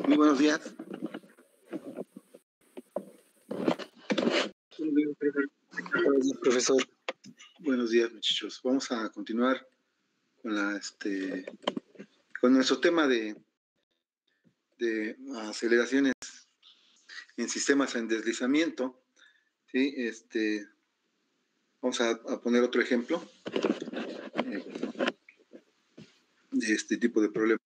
Muy buenos días. Buenos días, profesor. Buenos días, muchachos. Vamos a continuar con con nuestro tema de aceleraciones en sistemas en deslizamiento. ¿Sí? Vamos a poner otro ejemplo de este tipo de problema.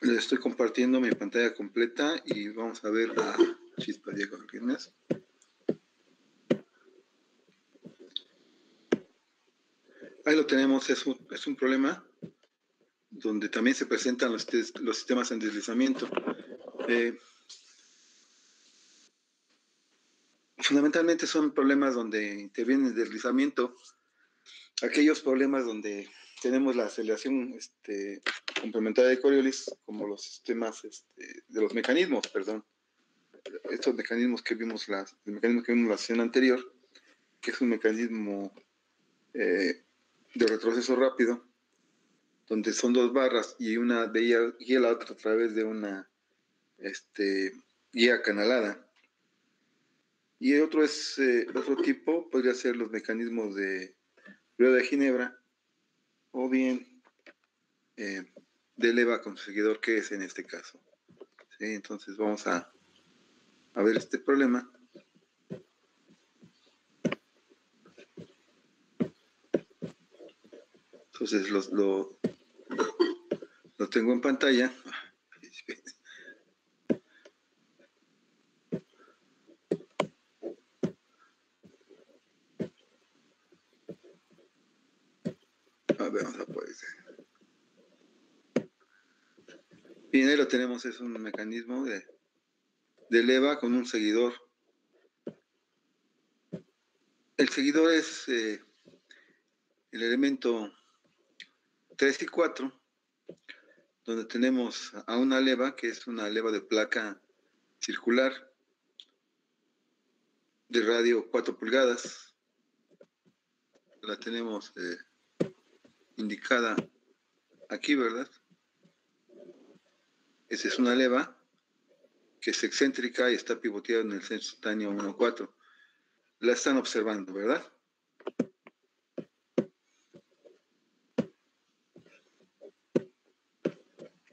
Les estoy compartiendo mi pantalla completa y vamos a ver a Chispa Diego Jiménez. Ahí lo tenemos, es un problema donde también se presentan los sistemas en deslizamiento. Fundamentalmente son problemas donde interviene el deslizamiento, aquellos problemas donde tenemos la aceleración complementaria de Coriolis, como los sistemas de los mecanismos, estos mecanismos que vimos el mecanismo que vimos en la sesión anterior, que es un mecanismo de retroceso rápido, donde son dos barras y una de ella guía la otra a través de una guía canalada. Y el otro otro tipo, podría ser los mecanismos de rueda de Ginebra, o bien de leva con su seguidor, que es en este caso. ¿Sí? Entonces vamos a ver este problema. Entonces lo tengo en pantalla. A ver, vamos a poder. Bien, ahí lo tenemos, es un mecanismo de leva con un seguidor. El seguidor es el elemento 3 y 4, donde tenemos a una leva, que es una leva de placa circular de radio 4 pulgadas. La tenemos indicada aquí, ¿verdad? Esa es una leva que es excéntrica y está pivoteada en el centro instantáneo 1,4. La están observando, ¿verdad?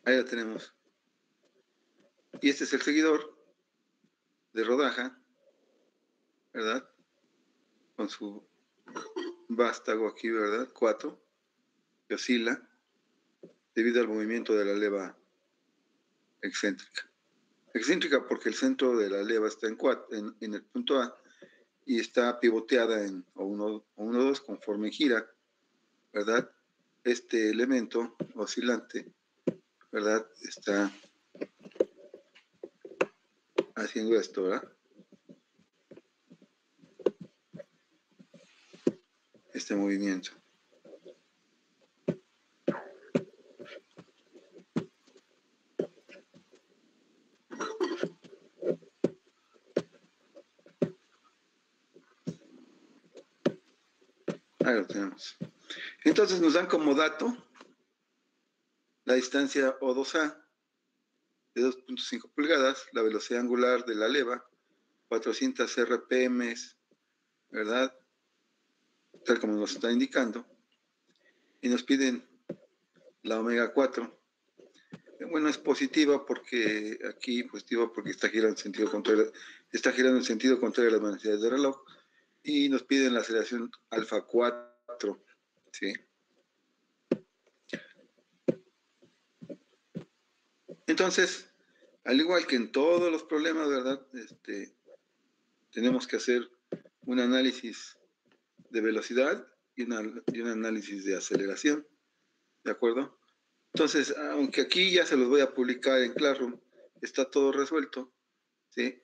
Ahí la tenemos. Y este es el seguidor de rodaja, ¿verdad? Con su vástago aquí, ¿verdad? 4, que oscila debido al movimiento de la leva excéntrica. Excéntrica porque el centro de la leva está en el punto A y está pivoteada en O1,2 conforme gira, ¿verdad? Este elemento oscilante, ¿verdad? Está haciendo esto, ¿verdad? Este movimiento. Ahí lo tenemos. Entonces nos dan como dato la distancia O2A de 2.5 pulgadas, la velocidad angular de la leva, 400 RPM, ¿verdad? Tal como nos está indicando. Y nos piden la omega 4. Bueno, es positiva porque aquí, positiva porque está girando en sentido contrario, a las velocidades del reloj. Y nos piden la aceleración alfa 4, ¿sí? Entonces, al igual que en todos los problemas, ¿verdad? Tenemos que hacer un análisis de velocidad y un análisis de aceleración, ¿de acuerdo? Entonces, aunque aquí ya se los voy a publicar en Classroom, está todo resuelto, ¿sí?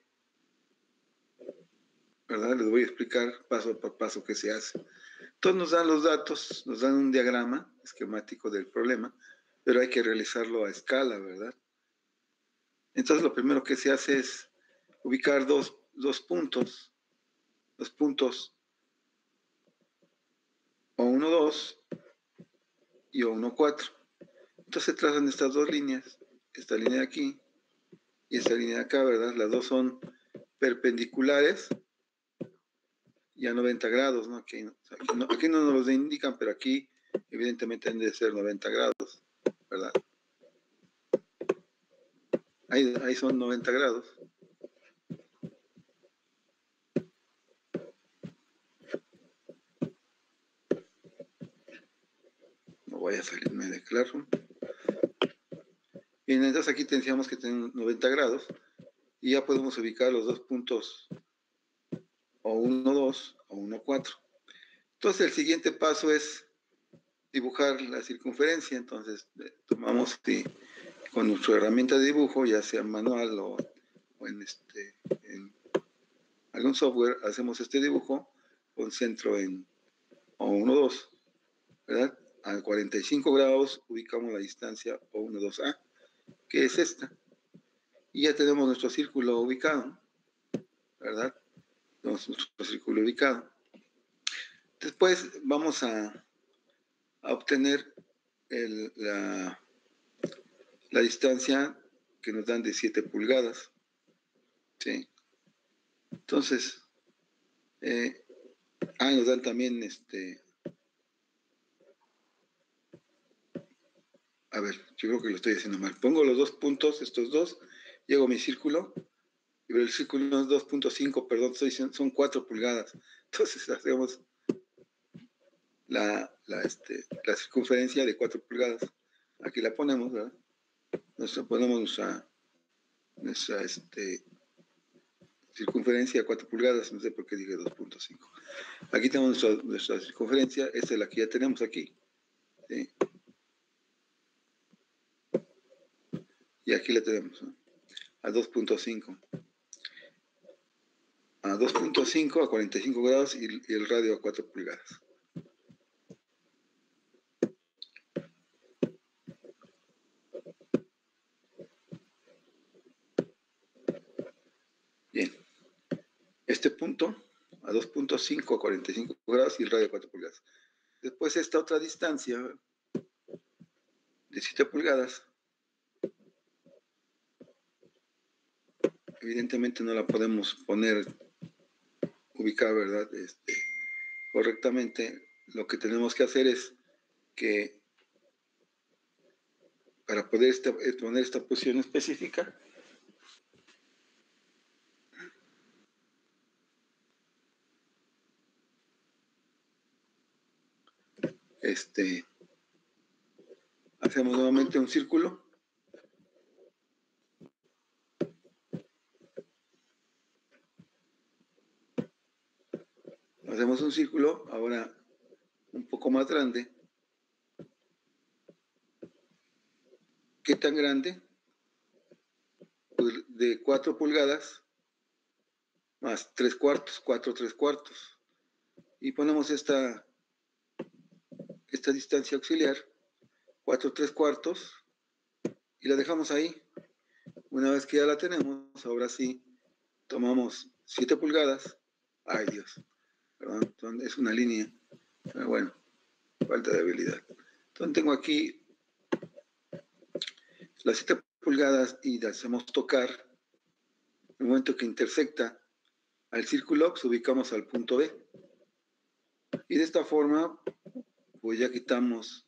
¿verdad? Les voy a explicar paso por paso qué se hace. Entonces nos dan los datos, nos dan un diagrama esquemático del problema, pero hay que realizarlo a escala, ¿verdad? Entonces lo primero que se hace es ubicar dos puntos O1, 2 y O1, 4. Entonces se trazan estas dos líneas, esta línea de aquí y esta línea de acá, ¿verdad? Las dos son perpendiculares y a 90 grados, ¿no? Aquí no nos lo indican, pero aquí evidentemente deben de ser 90 grados, ¿verdad? Ahí son 90 grados. No voy a salirme de claro. Bien, entonces aquí tendríamos que tener 90 grados y ya podemos ubicar los dos puntos O1, 2 o 1, 4. Entonces el siguiente paso es dibujar la circunferencia. Entonces tomamos con nuestra herramienta de dibujo, ya sea manual o en algún software, hacemos este dibujo con centro en O1, 2, ¿verdad? A 45 grados ubicamos la distancia O1, 2A, que es esta. Y ya tenemos nuestro círculo ubicado, ¿verdad? Tenemos nuestro círculo ubicado. Después vamos a obtener la distancia que nos dan de 7 pulgadas. ¿Sí? Entonces, nos dan también a ver, yo creo que lo estoy haciendo mal. Pongo los dos puntos, estos dos, llego a mi círculo, y el círculo no es 2.5, perdón, son 4 pulgadas. Entonces hacemos la circunferencia de 4 pulgadas. Aquí la ponemos, ¿verdad? Ponemos nuestra circunferencia de 4 pulgadas, no sé por qué dije 2.5. Aquí tenemos nuestra circunferencia, esta es la que ya tenemos aquí. ¿Sí? Y aquí la tenemos, ¿no? A 2.5. A 2.5 a 45 grados y el radio a 4 pulgadas. Bien. Este punto a 2.5 a 45 grados y el radio a 4 pulgadas. Después esta otra distancia de 7 pulgadas, evidentemente no la podemos ubicar, ¿verdad? Correctamente. Lo que tenemos que hacer es que para poder poner esta posición específica, hacemos nuevamente un círculo. Hacemos un círculo, ahora un poco más grande. ¿Qué tan grande? Pues de 4 pulgadas más 3 cuartos, 4 3 cuartos. Y ponemos esta distancia auxiliar, 4 3 cuartos, y la dejamos ahí. Una vez que ya la tenemos, ahora sí, tomamos 7 pulgadas. Ay Dios, perdón, es una línea. Pero bueno, falta de habilidad. Entonces tengo aquí las 7 pulgadas y la hacemos tocar. En el momento que intersecta al círculo, pues ubicamos al punto B. Y de esta forma, pues ya quitamos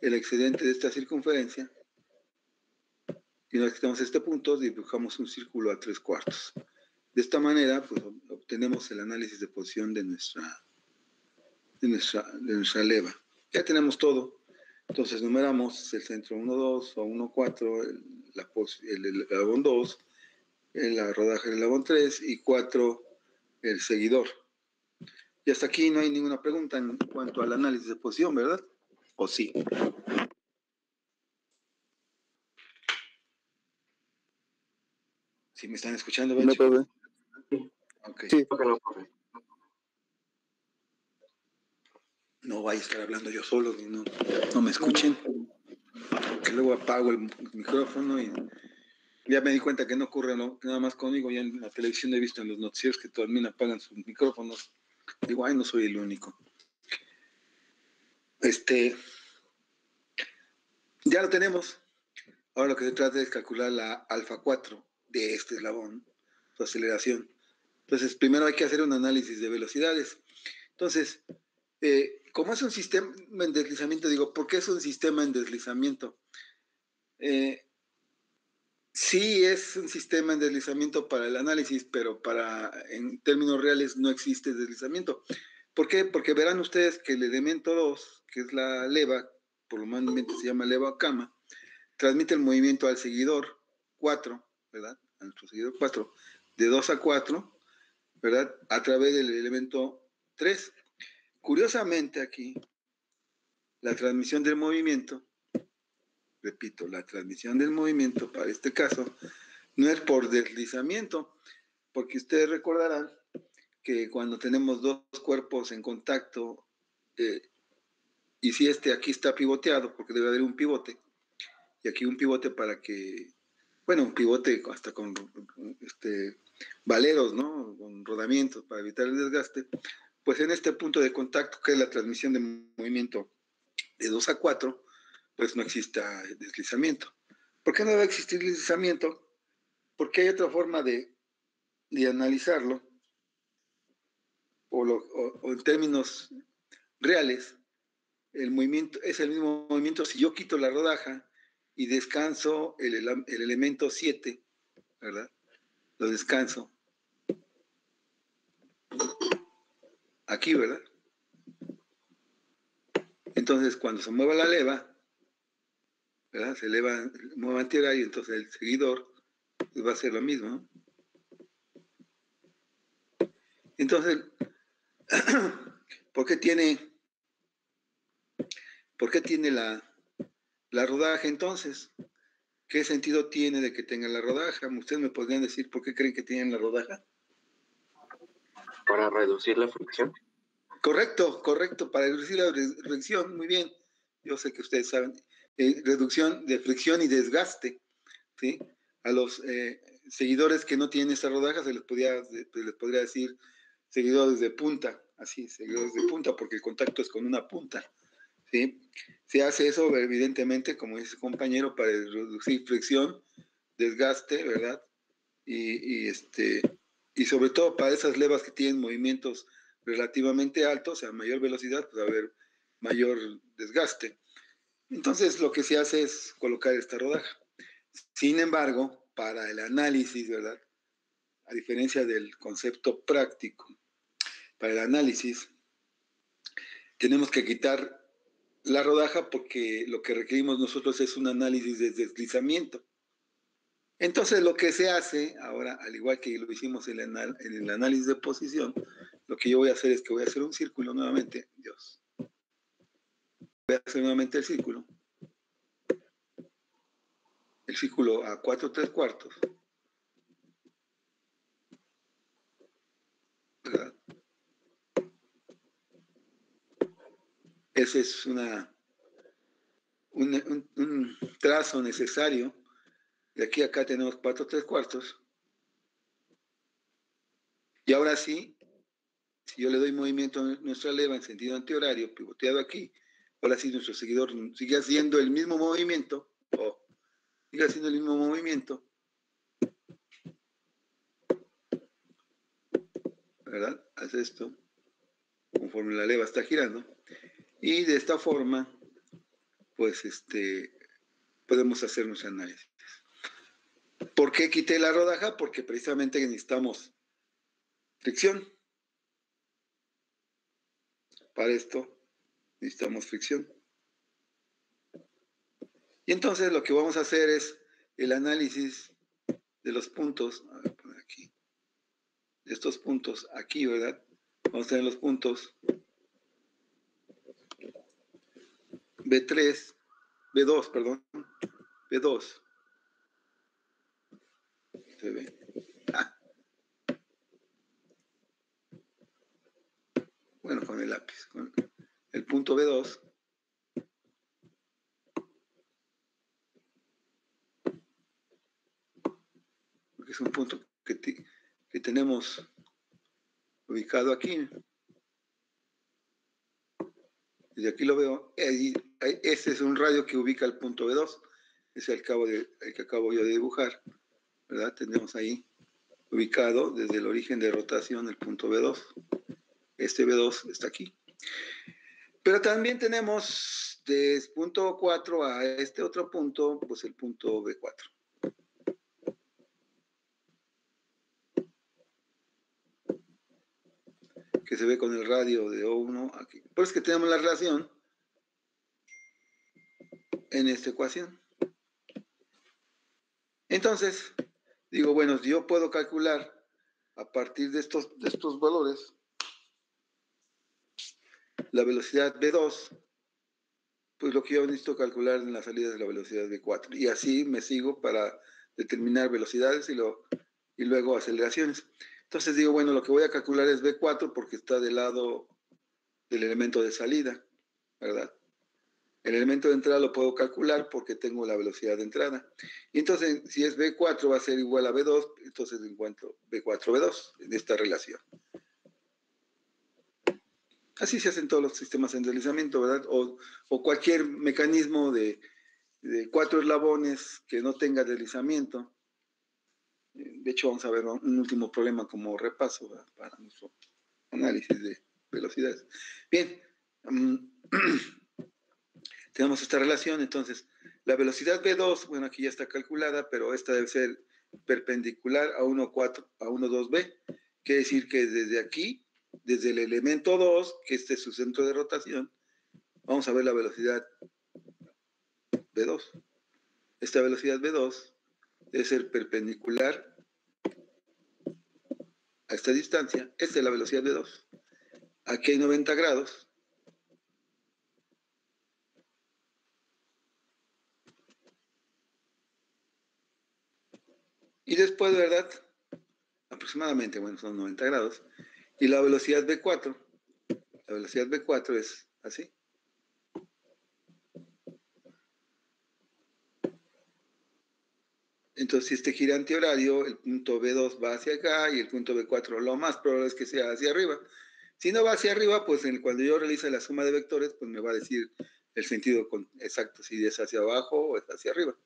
el excedente de esta circunferencia. Y una vez que tenemos este punto, dibujamos un círculo a 3 cuartos. De esta manera, pues obtenemos el análisis de posición de nuestra leva. Ya tenemos todo. Entonces numeramos el centro 1, 2 o 1, 4, el eslabón 2, el rodaje del eslabón 3 y 4 el seguidor. Y hasta aquí no hay ninguna pregunta en cuanto al análisis de posición, ¿verdad? ¿O sí? ¿Sí me están escuchando, Bencho? No, profe. Ok. Ok. Sí. No vaya a estar hablando yo solo, y no me escuchen. Que luego apago el micrófono y ya me di cuenta que no ocurre nada más conmigo. Ya en la televisión he visto en los noticieros que también apagan sus micrófonos. Digo, ay, no soy el único. Ya lo tenemos. Ahora lo que se trata es calcular la alfa 4 de este eslabón, su aceleración. Entonces, primero hay que hacer un análisis de velocidades. Entonces, como es un sistema en deslizamiento, digo, ¿por qué es un sistema en deslizamiento? Sí es un sistema en deslizamiento para el análisis, pero en términos reales no existe deslizamiento. ¿Por qué? Porque verán ustedes que el elemento 2, que es la leva, por lo menos se llama leva cama, transmite el movimiento al seguidor 4, ¿verdad? A nuestro seguidor 4, de 2 a 4, ¿verdad? A través del elemento 3. Curiosamente aquí, la transmisión del movimiento, repito, la transmisión del movimiento para este caso, no es por deslizamiento, porque ustedes recordarán que cuando tenemos dos cuerpos en contacto, y si aquí está pivoteado, porque debe haber un pivote, y aquí un pivote para que, bueno, un pivote hasta con valeros, ¿no? Con rodamientos para evitar el desgaste, pues en este punto de contacto, que es la transmisión de movimiento de 2 a 4, pues no exista deslizamiento. ¿Por qué no debe existir deslizamiento? Porque hay otra forma de analizarlo, o en términos reales, el movimiento es el mismo movimiento si yo quito la rodaja y descanso el elemento 7, ¿verdad? Lo descanso aquí, ¿verdad? Entonces, cuando se mueva la leva, ¿verdad? Se eleva, mueve antihorario, entonces el seguidor pues, va a ser lo mismo, ¿no? Entonces, ¿por qué tiene la rodaja entonces? ¿Qué sentido tiene de que tenga la rodaja? ¿Ustedes me podrían decir por qué creen que tienen la rodaja? Para reducir la fricción. Correcto, para reducir la fricción, muy bien. Yo sé que ustedes saben. Reducción de fricción y desgaste, ¿sí? A los seguidores que no tienen esa rodaja se les podría decir seguidores de punta, así, seguidores de punta, porque el contacto es con una punta, ¿sí? Se hace eso, evidentemente, como dice el compañero, para reducir fricción, desgaste, ¿verdad? Y sobre todo para esas levas que tienen movimientos relativamente altos, a mayor velocidad, pues va a haber mayor desgaste. Entonces lo que se hace es colocar esta rodaja. Sin embargo, para el análisis, ¿verdad? A diferencia del concepto práctico, para el análisis tenemos que quitar la rodaja porque lo que requerimos nosotros es un análisis de deslizamiento. Entonces lo que se hace ahora, al igual que lo hicimos en el análisis de posición, lo que yo voy a hacer es que voy a hacer un círculo nuevamente. Voy a hacer nuevamente el círculo a 4 3/4, ¿verdad? Ese es un trazo necesario. De aquí a acá tenemos 4 3/4. Y ahora sí, si yo le doy movimiento a nuestra leva en sentido antihorario, pivoteado aquí, ahora sí nuestro seguidor sigue haciendo el mismo movimiento, ¿verdad? Hace esto, conforme la leva está girando, y de esta forma, pues podemos hacer nuestro análisis. ¿Por qué quité la rodaja? Porque precisamente necesitamos fricción. Para esto necesitamos fricción. Y entonces lo que vamos a hacer es el análisis de los puntos, a ver, poner aquí, de estos puntos aquí, ¿verdad? Vamos a tener los puntos B2, perdón, B2. Se ve. lápiz, con el punto B2. Porque es un punto que tenemos ubicado aquí. Desde aquí lo veo. Este es un radio que ubica el punto B2. Es el que acabo yo de dibujar. ¿Verdad? Tenemos ahí ubicado desde el origen de rotación el punto B2. Este B2 está aquí. Pero también tenemos desde punto 4 a este otro punto, pues el punto B4. Que se ve con el radio de O1 aquí. Por eso es que tenemos la relación en esta ecuación. Entonces, digo, bueno, yo puedo calcular a partir de estos valores la velocidad B2, pues lo que yo necesito calcular en la salida es la velocidad B4. Y así me sigo para determinar velocidades y luego aceleraciones. Entonces digo, bueno, lo que voy a calcular es B4 porque está del lado del elemento de salida, ¿verdad? El elemento de entrada lo puedo calcular porque tengo la velocidad de entrada. Y entonces, si es B4 va a ser igual a B2, entonces encuentro B4-B2 en esta relación. Así se hacen todos los sistemas de deslizamiento, ¿verdad? O cualquier mecanismo de 4 eslabones que no tenga deslizamiento. De hecho, vamos a ver un último problema como repaso, ¿verdad? Para nuestro análisis de velocidades. Bien, tenemos esta relación, entonces la velocidad V2, bueno, aquí ya está calculada, pero esta debe ser perpendicular a 1,2B. Quiere decir que desde aquí, desde el elemento 2, que este es su centro de rotación, vamos a ver la velocidad V2. Esta velocidad V2 debe ser perpendicular a esta distancia. Esta es la velocidad V2. Aquí hay 90 grados. Y después, ¿verdad? Aproximadamente, bueno, son 90 grados. Y la velocidad V4, la velocidad V4 es así. Entonces, si este gira antihorario, el punto B2 va hacia acá y el punto B4 lo más probable es que sea hacia arriba. Si no va hacia arriba, pues cuando yo realice la suma de vectores, pues me va a decir el sentido exacto, si es hacia abajo o es hacia arriba.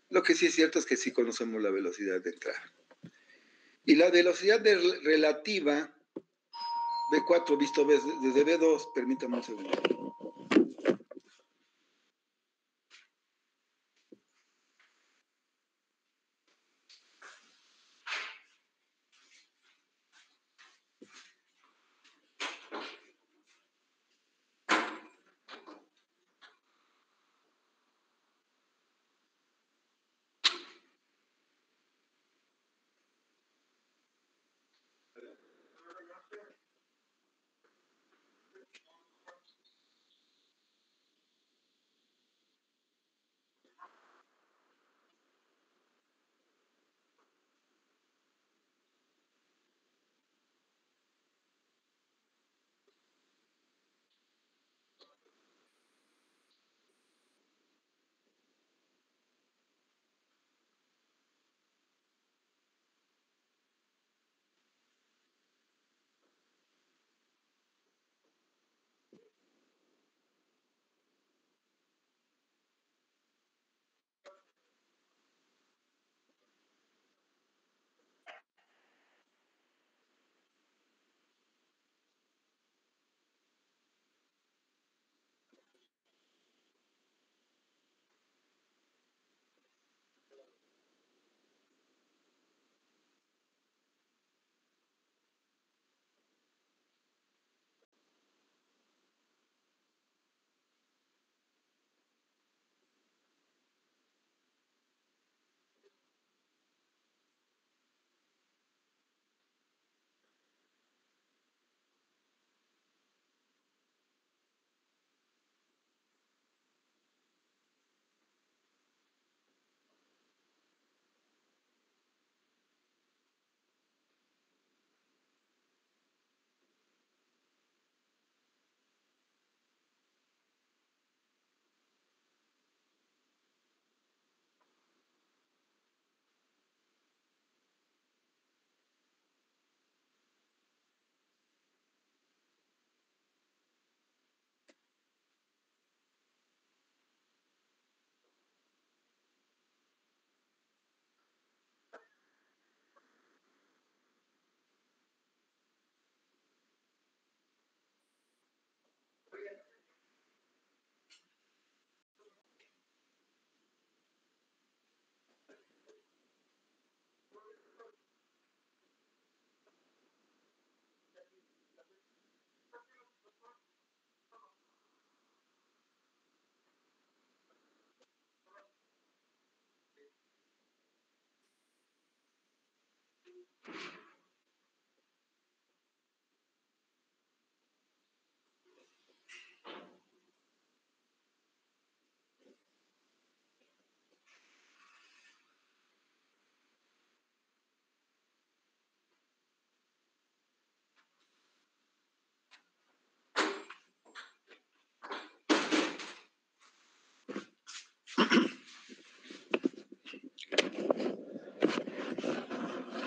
Lo que sí es cierto es que sí conocemos la velocidad de entrada. Y la velocidad relativa, B4 visto desde B2, permítame un segundo.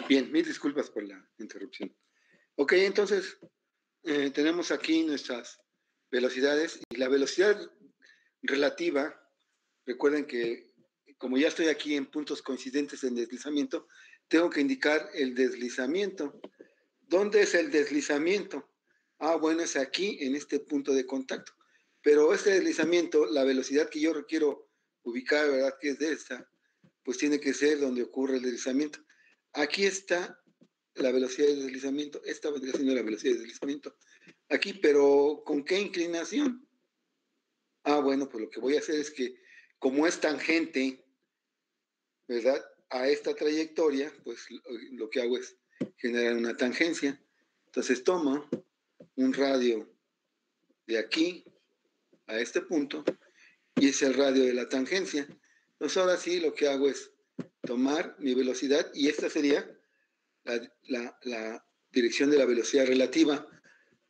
Bien, mil disculpas por la interrupción. Ok, entonces tenemos aquí nuestras velocidades y la velocidad relativa, recuerden que como ya estoy aquí en puntos coincidentes en deslizamiento, tengo que indicar el deslizamiento. ¿Dónde es el deslizamiento? Bueno, es aquí, en este punto de contacto. Pero este deslizamiento, la velocidad que yo requiero ubicar, ¿verdad? Que es de esta, pues tiene que ser donde ocurre el deslizamiento. Aquí está la velocidad de deslizamiento. Esta vendría siendo la velocidad de deslizamiento. Aquí, pero ¿con qué inclinación? Bueno, pues lo que voy a hacer es que, como es tangente, ¿verdad? A esta trayectoria, pues lo que hago es generar una tangencia. Entonces tomo un radio de aquí a este punto y es el radio de la tangencia. Entonces ahora sí lo que hago es tomar mi velocidad y esta sería la dirección de la velocidad relativa,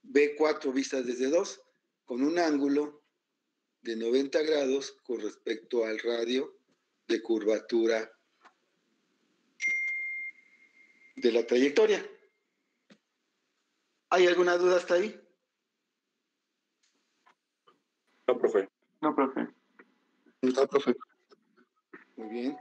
V4 vistas desde 2, con un ángulo de 90 grados con respecto al radio de curvatura de la trayectoria. ¿Hay alguna duda hasta ahí? No, profe. No, profe. No, profe. Muy bien.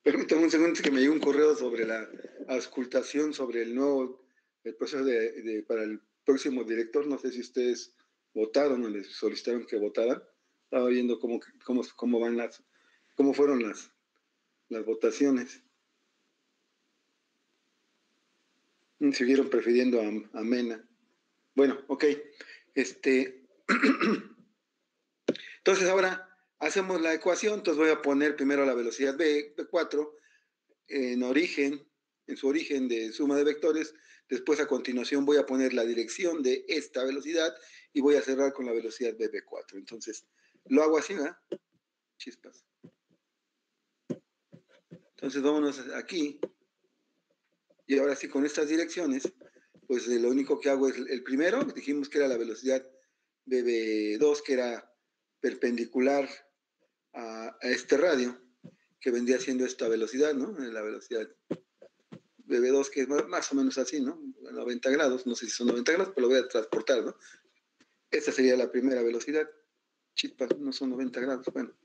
Permítame un segundo que me llegó un correo sobre la auscultación sobre el proceso para el próximo director. No sé si ustedes votaron o les solicitaron que votaran. Estaba viendo cómo fueron las votaciones. Siguieron prefiriendo a Mena. Bueno, ok. Entonces ahora hacemos la ecuación. Entonces voy a poner primero la velocidad V4 en su origen de suma de vectores. Después a continuación voy a poner la dirección de esta velocidad y voy a cerrar con la velocidad VB4. Entonces lo hago así, ¿verdad? Chispas. Entonces vámonos aquí. Y ahora sí, con estas direcciones, pues lo único que hago es el primero, dijimos que era la velocidad VB2, que era perpendicular a este radio, que vendría siendo esta velocidad, ¿no? La velocidad VB2, que es más o menos así, ¿no? 90 grados, no sé si son 90 grados, pero lo voy a transportar, ¿no? Esta sería la primera velocidad. Chispas, no son 90 grados, bueno.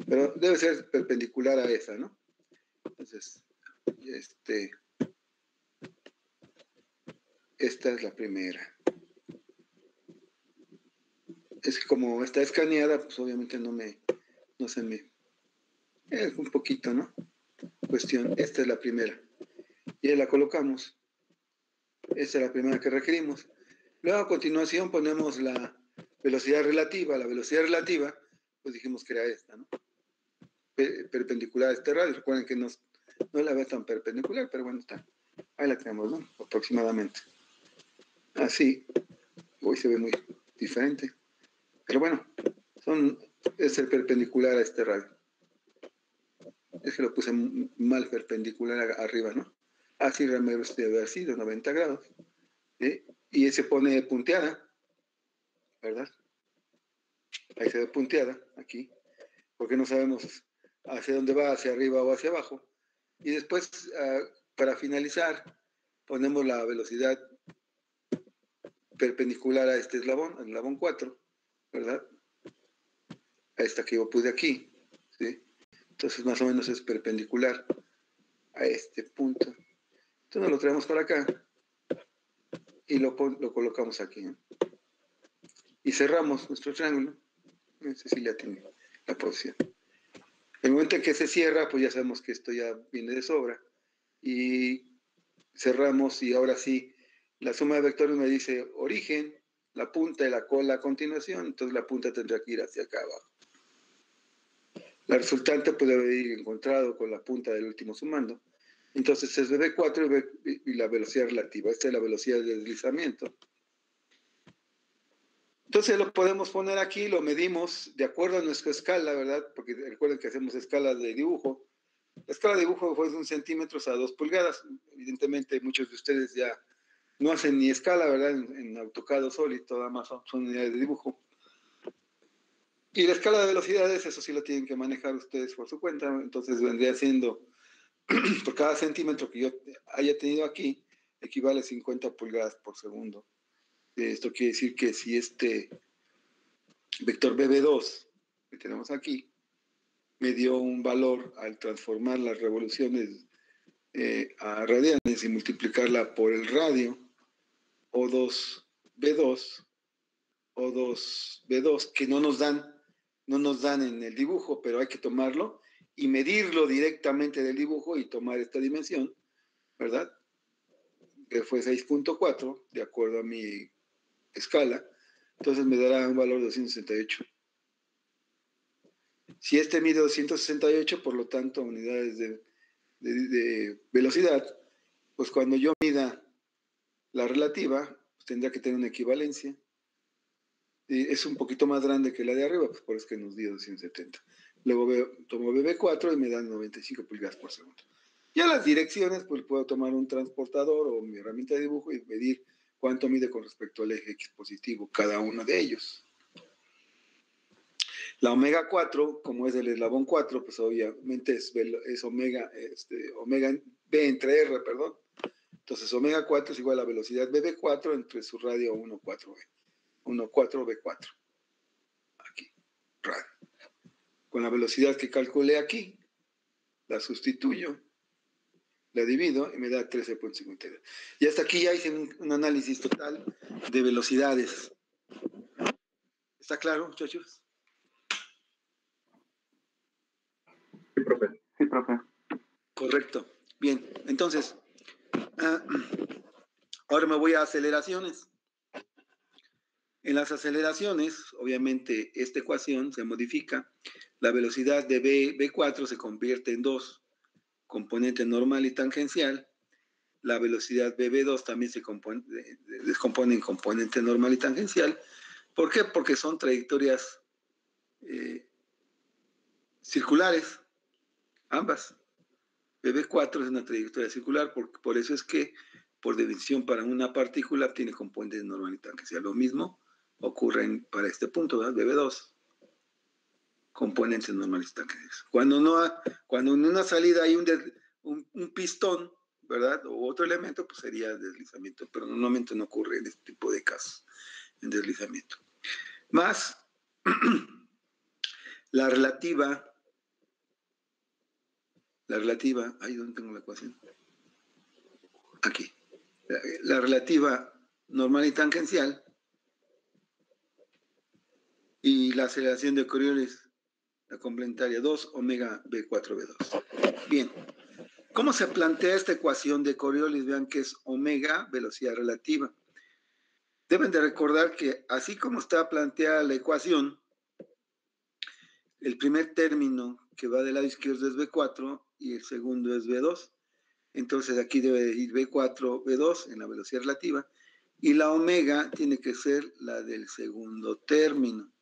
Pero debe ser perpendicular a esa, ¿no? Entonces, esta es la primera. Es que como está escaneada, pues obviamente no se me... Es un poquito, ¿no? Cuestión, esta es la primera. Y ahí la colocamos. Esta es la primera que requerimos. Luego a continuación ponemos la velocidad relativa. La velocidad relativa, pues dijimos que era esta, ¿no? Perpendicular a este radio. Recuerden que no la veo tan perpendicular, pero bueno, está. Ahí la tenemos, ¿no? Aproximadamente. Así. Hoy se ve muy diferente. Pero bueno, es el perpendicular a este radio. Es que lo puse mal perpendicular arriba, ¿no? Así realmente debe haber sido 90 grados. Y se pone punteada, ¿verdad? Ahí se ve punteada, aquí, porque no sabemos hacia dónde va, hacia arriba o hacia abajo. Y después, para finalizar, ponemos la velocidad perpendicular a este eslabón, el eslabón 4, ¿verdad? A esta que yo puse aquí, ¿sí? Entonces más o menos es perpendicular a este punto. Entonces lo traemos para acá y lo colocamos aquí, ¿eh? Y cerramos nuestro triángulo. Ese sí la tiene la posición. El momento en que se cierra, pues ya sabemos que esto ya viene de sobra. Y cerramos y ahora sí, la suma de vectores me dice origen, la punta y la cola a continuación, entonces la punta tendrá que ir hacia acá abajo. La resultante puede ir encontrado con la punta del último sumando. Entonces es BB4 y la velocidad relativa. Esta es la velocidad de deslizamiento. Entonces lo podemos poner aquí, lo medimos de acuerdo a nuestra escala, ¿verdad? Porque recuerden que hacemos escalas de dibujo. La escala de dibujo fue de 1 centímetro a 2 pulgadas. Evidentemente muchos de ustedes ya no hacen ni escala, ¿verdad? En AutoCAD o Solid, todas más son unidades de dibujo. Y la escala de velocidades, eso sí lo tienen que manejar ustedes por su cuenta. Entonces vendría siendo, por cada centímetro que yo haya tenido aquí, equivale a 50 pulgadas por segundo. Esto quiere decir que si este vector BB2 que tenemos aquí me dio un valor al transformar las revoluciones a radianes y multiplicarla por el radio, O2B2, O2B2, que no nos dan en el dibujo, pero hay que tomarlo y medirlo directamente del dibujo y tomar esta dimensión, ¿verdad? Que fue 6.4, de acuerdo a mi escala, entonces me dará un valor de 268. Si este mide 268, por lo tanto, unidades de velocidad, pues cuando yo mida la relativa, pues tendrá que tener una equivalencia. Y es un poquito más grande que la de arriba, pues por eso es que nos dio 270. Luego tomo BB4 y me dan 95 pulgadas por segundo. Ya las direcciones, pues puedo tomar un transportador o mi herramienta de dibujo y medir cuánto mide con respecto al eje X positivo cada uno de ellos. La omega 4, como es el eslabón 4, pues obviamente es omega, omega B entre R, perdón. Entonces omega 4 es igual a la velocidad BB4 entre su radio 14B. 14B4. Aquí, radio. Con la velocidad que calculé aquí, la sustituyo, la divido y me da 13.52. Y hasta aquí ya hice un análisis total de velocidades. ¿Está claro, muchachos? Sí, profe. Sí, profe. Correcto. Bien, entonces, ahora me voy a aceleraciones. En las aceleraciones, obviamente, esta ecuación se modifica. La velocidad de B4 se convierte en 2, componente normal y tangencial. La velocidad BB2 también se descompone en componente normal y tangencial. ¿Por qué? Porque son trayectorias circulares, ambas. BB4 es una trayectoria circular, por eso es que, por definición, para una partícula tiene componente normal y tangencial. Lo mismo ocurre para este punto, ¿verdad? BB2, componentes normales y tangenciales. Cuando en una salida hay un pistón, ¿verdad? O otro elemento, pues sería deslizamiento, pero normalmente no ocurre en este tipo de casos, en deslizamiento. Más la relativa, ahí donde tengo la ecuación, aquí, la relativa normal y tangencial y la aceleración de Coriolis, la complementaria 2, omega B4B2. Bien, ¿cómo se plantea esta ecuación de Coriolis? Vean que es omega, velocidad relativa. Deben de recordar que así como está planteada la ecuación, el primer término que va del lado izquierdo es B4 y el segundo es B2. Entonces aquí debe de ir B4, B2 en la velocidad relativa y la omega tiene que ser la del segundo término.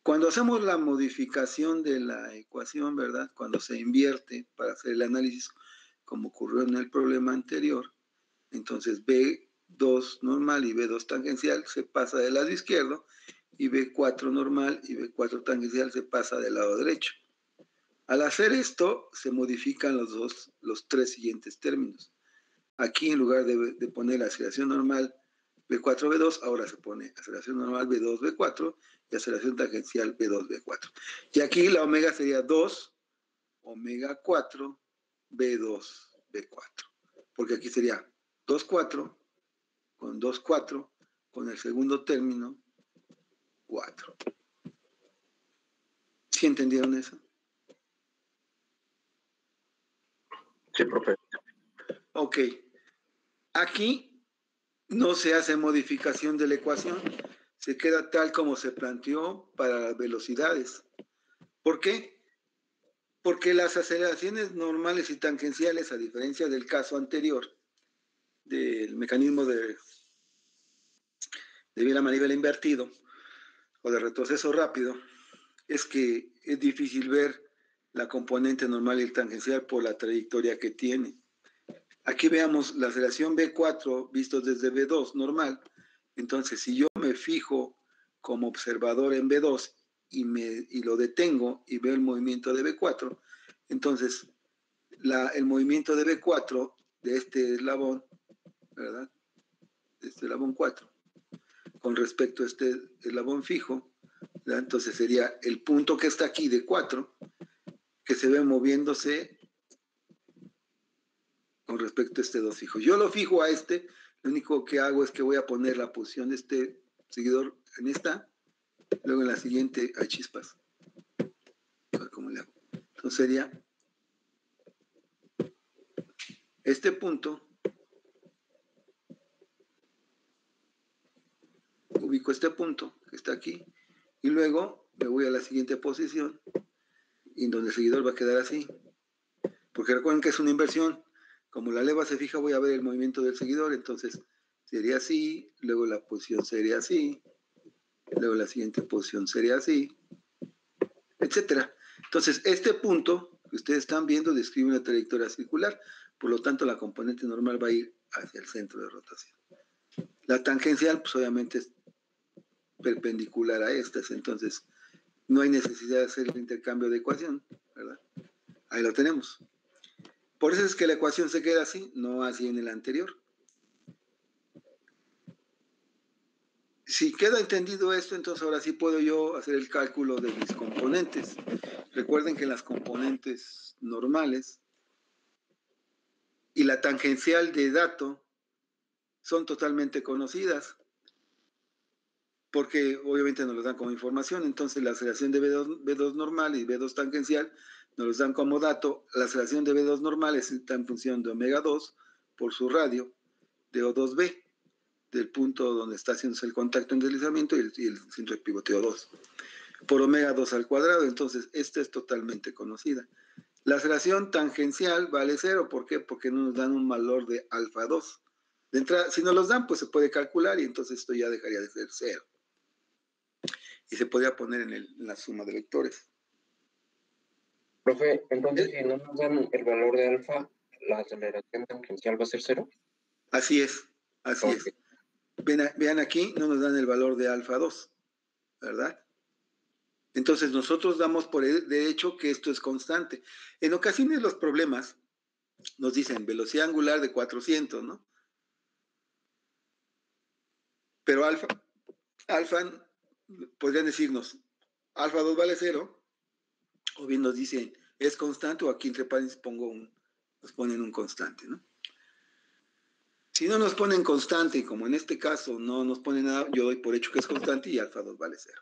Cuando hacemos la modificación de la ecuación, ¿verdad? Cuando se invierte para hacer el análisis, como ocurrió en el problema anterior, entonces B2 normal y B2 tangencial se pasa del lado izquierdo y B4 normal y B4 tangencial se pasa del lado derecho. Al hacer esto, se modifican los tres siguientes términos. Aquí, en lugar de poner la aceleración normal B4, B2, ahora se pone aceleración normal B2, B4 y aceleración tangencial B2, B4. Y aquí la omega sería 2, omega 4, B2, B4. Porque aquí sería 2, 4, con 2, 4, con el segundo término, 4. ¿Sí entendieron eso? Sí, profe. Ok. Aquí no se hace modificación de la ecuación, se queda tal como se planteó para las velocidades. ¿Por qué? Porque las aceleraciones normales y tangenciales, a diferencia del caso anterior, del mecanismo de vía manivela invertido o de retroceso rápido, es que es difícil ver la componente normal y el tangencial por la trayectoria que tiene. Aquí veamos la aceleración V4 visto desde V2 normal. Entonces, si yo me fijo como observador en V2 y lo detengo y veo el movimiento de V4, entonces el movimiento de V4 de este eslabón, ¿verdad? De este eslabón 4, con respecto a este eslabón fijo, ¿verdad? Entonces sería el punto que está aquí de 4, que se ve moviéndose con respecto a este 2 fijo. Yo lo fijo a este, lo único que hago es que voy a poner la posición de este seguidor en esta, luego en la siguiente hay chispas. A ver cómo le hago. Entonces sería este punto, ubico este punto que está aquí, y luego me voy a la siguiente posición, y donde el seguidor va a quedar así. Porque recuerden que es una inversión. Como la leva se fija, voy a ver el movimiento del seguidor, entonces sería así, luego la posición sería así, luego la siguiente posición sería así, etcétera. Entonces, este punto que ustedes están viendo describe una trayectoria circular, por lo tanto, la componente normal va a ir hacia el centro de rotación. La tangencial, pues obviamente es perpendicular a estas, entonces no hay necesidad de hacer el intercambio de ecuación, ¿verdad? Ahí lo tenemos. Por eso es que la ecuación se queda así, no así en el anterior. Si queda entendido esto, entonces ahora sí puedo yo hacer el cálculo de mis componentes. Recuerden que las componentes normales y la tangencial de dato son totalmente conocidas, porque obviamente nos los dan como información. Entonces la aceleración de V2 normal y V2 tangencial nos los dan como dato. La aceleración de V2 normal está en función de omega 2 por su radio de O2B, del punto donde está haciéndose el contacto en deslizamiento y el centro de pivoteo 2, por omega 2 al cuadrado. Entonces, esta es totalmente conocida. La aceleración tangencial vale 0. ¿Por qué? Porque no nos dan un valor de alfa 2. De entrada, si nos los dan, pues se puede calcular y entonces esto ya dejaría de ser 0. Y se podría poner en la suma de vectores. Profe, entonces si no nos dan el valor de alfa, ¿la aceleración tangencial va a ser 0? Así es, así Ok. es. Vean aquí, no nos dan el valor de alfa 2, ¿verdad? Entonces nosotros damos por de hecho que esto es constante. En ocasiones los problemas nos dicen velocidad angular de 400, ¿no? Pero alfa podrían decirnos, alfa 2 vale 0, o bien nos dicen, es constante, o aquí entre paréntesis nos ponen un constante, ¿no? Si no nos ponen constante, y como en este caso no nos ponen nada, yo doy por hecho que es constante y alfa 2 vale 0.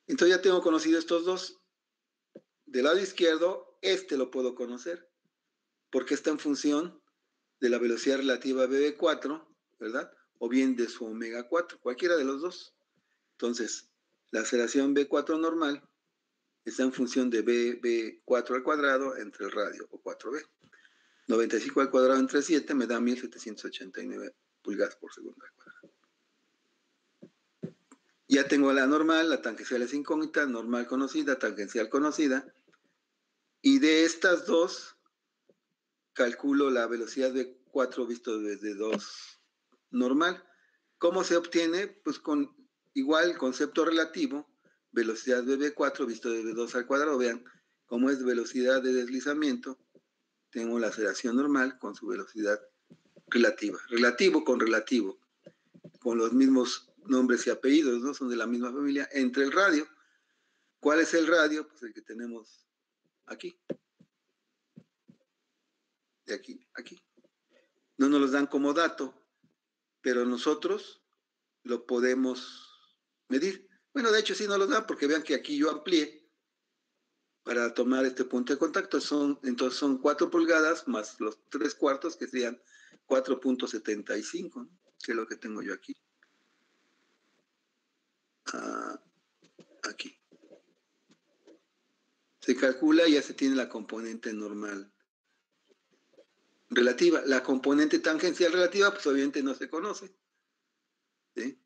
Entonces ya tengo conocido estos dos. Del lado izquierdo, este lo puedo conocer, porque está en función de la velocidad relativa BB4, ¿verdad? O bien de su omega 4, cualquiera de los dos. Entonces, la aceleración B4 normal está en función de BB4 al cuadrado entre el radio, o 4B. 95 al cuadrado entre 7 me da 1789 pulgadas por segundo al cuadrado. Ya tengo la normal, la tangencial es incógnita, normal conocida, tangencial conocida. Y de estas dos, calculo la velocidad de 4 visto desde 2 normal. ¿Cómo se obtiene? Pues con igual concepto relativo, velocidad de V4 visto desde 2 al cuadrado. Vean, como es velocidad de deslizamiento, tengo la aceleración normal con su velocidad relativa. Relativo con relativo, con los mismos nombres y apellidos, ¿no? Son de la misma familia, entre el radio. ¿Cuál es el radio? Pues el que tenemos aquí. De aquí a aquí. No nos los dan como dato, pero nosotros lo podemos medir. Bueno, de hecho sí no los da, porque vean que aquí yo amplié para tomar este punto de contacto. Entonces son 4 pulgadas más los 3/4, que serían 4.75, ¿no? Que es lo que tengo yo aquí. Aquí. Se calcula y ya se tiene la componente normal relativa. La componente tangencial relativa, pues obviamente no se conoce, ¿sí?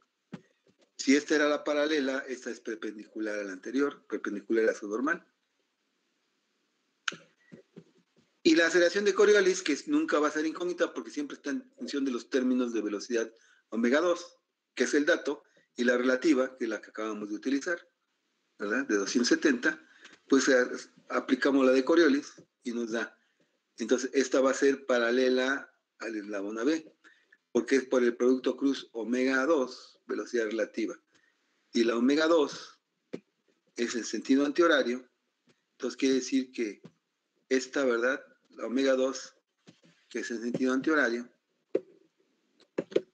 Si esta era la paralela, esta es perpendicular a la anterior, perpendicular a su normal. Y la aceleración de Coriolis, que nunca va a ser incógnita porque siempre está en función de los términos de velocidad omega 2, que es el dato, y la relativa, que es la que acabamos de utilizar, ¿verdad? De 270, pues aplicamos la de Coriolis y nos da. Entonces, esta va a ser paralela al eslabón AB, porque es por el producto cruz omega 2, velocidad relativa. Y la omega 2 es en sentido antihorario, entonces quiere decir que esta, ¿verdad? La omega 2, que es en sentido antihorario,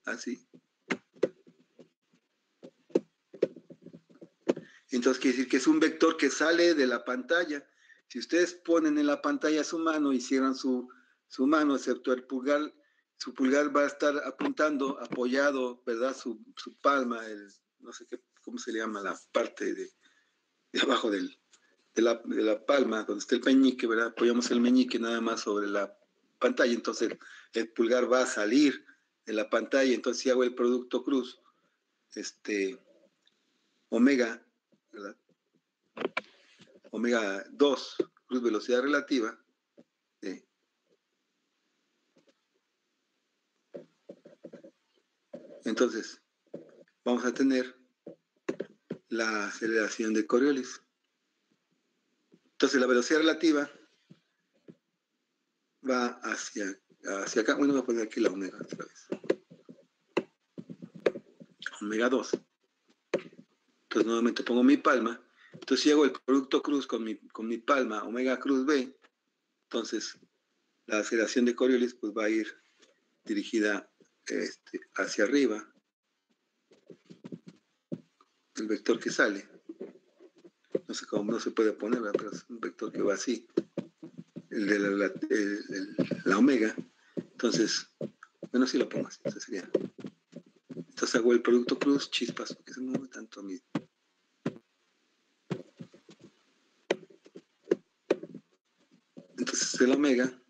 así. Entonces quiere decir que es un vector que sale de la pantalla. Si ustedes ponen en la pantalla su mano y cierran su mano, excepto el pulgar, su pulgar va a estar apuntando, apoyado, ¿verdad? Su palma, no sé cómo se le llama la parte de abajo de la palma, donde está el meñique, ¿verdad? Apoyamos el meñique nada más sobre la pantalla, entonces el pulgar va a salir de la pantalla, entonces si hago el producto cruz, omega, ¿verdad? Omega 2, cruz velocidad relativa, ¿sí? Entonces vamos a tener la aceleración de Coriolis. Entonces la velocidad relativa va hacia acá. Bueno, voy a poner aquí la omega otra vez. Omega 2. Entonces nuevamente pongo mi palma. Entonces si hago el producto cruz con mi palma, omega cruz B, entonces la aceleración de Coriolis pues va a ir dirigida hacia arriba. El vector que sale. No sé cómo, no se puede poner, ¿verdad? Pero es un vector que va así. El de la omega. Entonces, bueno, sí lo pongo así. Entonces sería. Entonces hago el producto cruz, chispas, porque se mueve tanto a mí. Entonces el omega.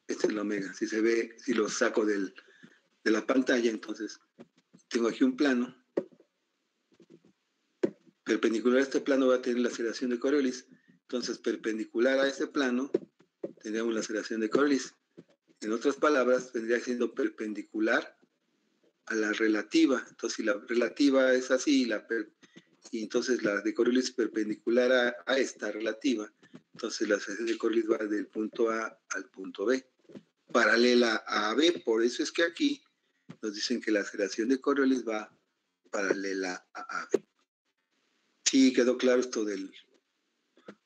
Este es el omega. Si se ve, si lo saco de la pantalla, entonces tengo aquí un plano. Perpendicular a este plano va a tener la aceleración de Coriolis. Entonces, perpendicular a este plano, tendríamos la aceleración de Coriolis. En otras palabras, vendría siendo perpendicular a la relativa. Entonces, si la relativa es así, y entonces la de Coriolis perpendicular a esta relativa, entonces la aceleración de Coriolis va del punto A al punto B, paralela a B. Por eso es que aquí nos dicen que la aceleración de Coriolis va paralela a B. Sí, quedó claro esto de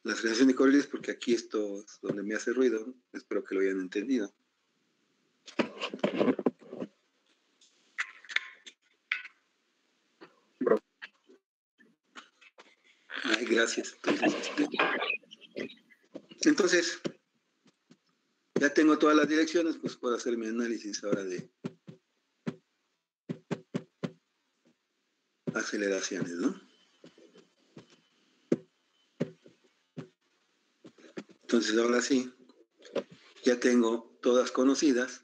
la aceleración de Coriolis, porque aquí esto es donde me hace ruido. Espero que lo hayan entendido. Ay, gracias. Entonces, ya tengo todas las direcciones, pues puedo hacer mi análisis ahora de aceleraciones, ¿no? Entonces, ahora sí, ya tengo todas conocidas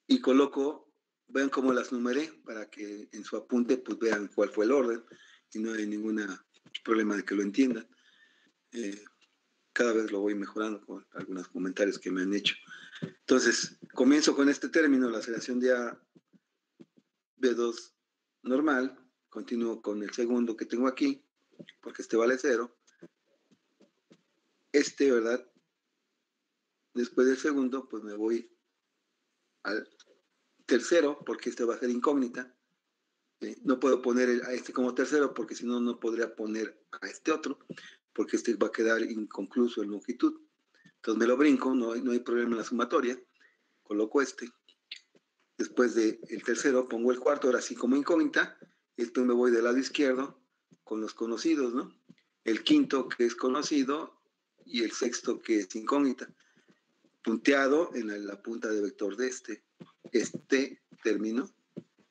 y coloco, vean cómo las numeré para que en su apunte pues vean cuál fue el orden y no hay ningún problema de que lo entiendan. Cada vez lo voy mejorando con algunos comentarios que me han hecho. Entonces, comienzo con este término, la aceleración de A B2 normal, continúo con el segundo que tengo aquí, porque este vale 0. ¿Verdad? Después del segundo, pues me voy al tercero, porque este va a ser incógnita. No puedo poner a este como tercero, porque si no, no podría poner a este otro, porque este va a quedar inconcluso en longitud. Entonces me lo brinco, no hay problema en la sumatoria. Coloco este. Después del tercero pongo el cuarto, ahora sí como incógnita, y después me voy del lado izquierdo con los conocidos, ¿no? El quinto que es conocido y el sexto que es incógnita, punteado en la punta de vector de este término.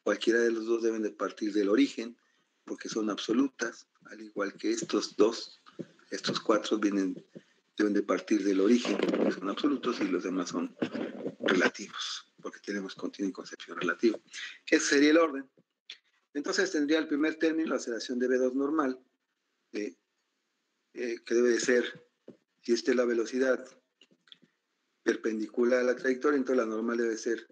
Cualquiera de los dos deben de partir del origen, porque son absolutas, al igual que estos cuatro deben de partir del origen, porque son absolutos, y los demás son relativos, porque tenemos continuo y concepción relativa. Ese sería el orden. Entonces tendría el primer término, la aceleración de V2 normal, que debe de ser, si esta es la velocidad perpendicular a la trayectoria, entonces la normal debe ser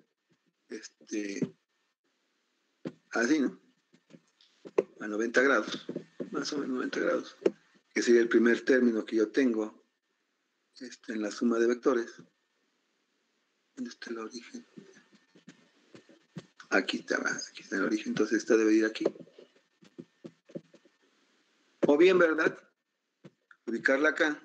así, ¿no? A 90 grados, más o menos 90 grados, que sería el primer término que yo tengo en la suma de vectores. ¿Dónde está el origen? Aquí está el origen, entonces esta debe ir aquí. O bien, ¿verdad? Ubicarla acá.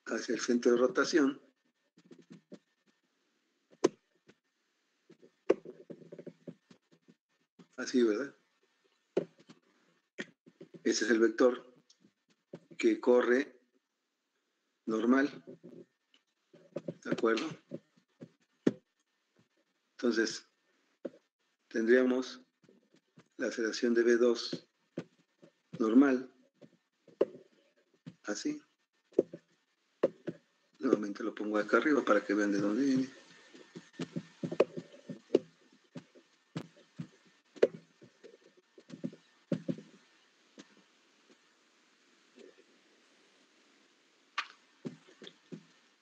Hacia el centro de rotación. Así, ¿verdad? Ese es el vector que corre normal. ¿De acuerdo? Entonces, tendríamos la aceleración de V2 normal. Así. Nuevamente lo pongo acá arriba para que vean de dónde viene.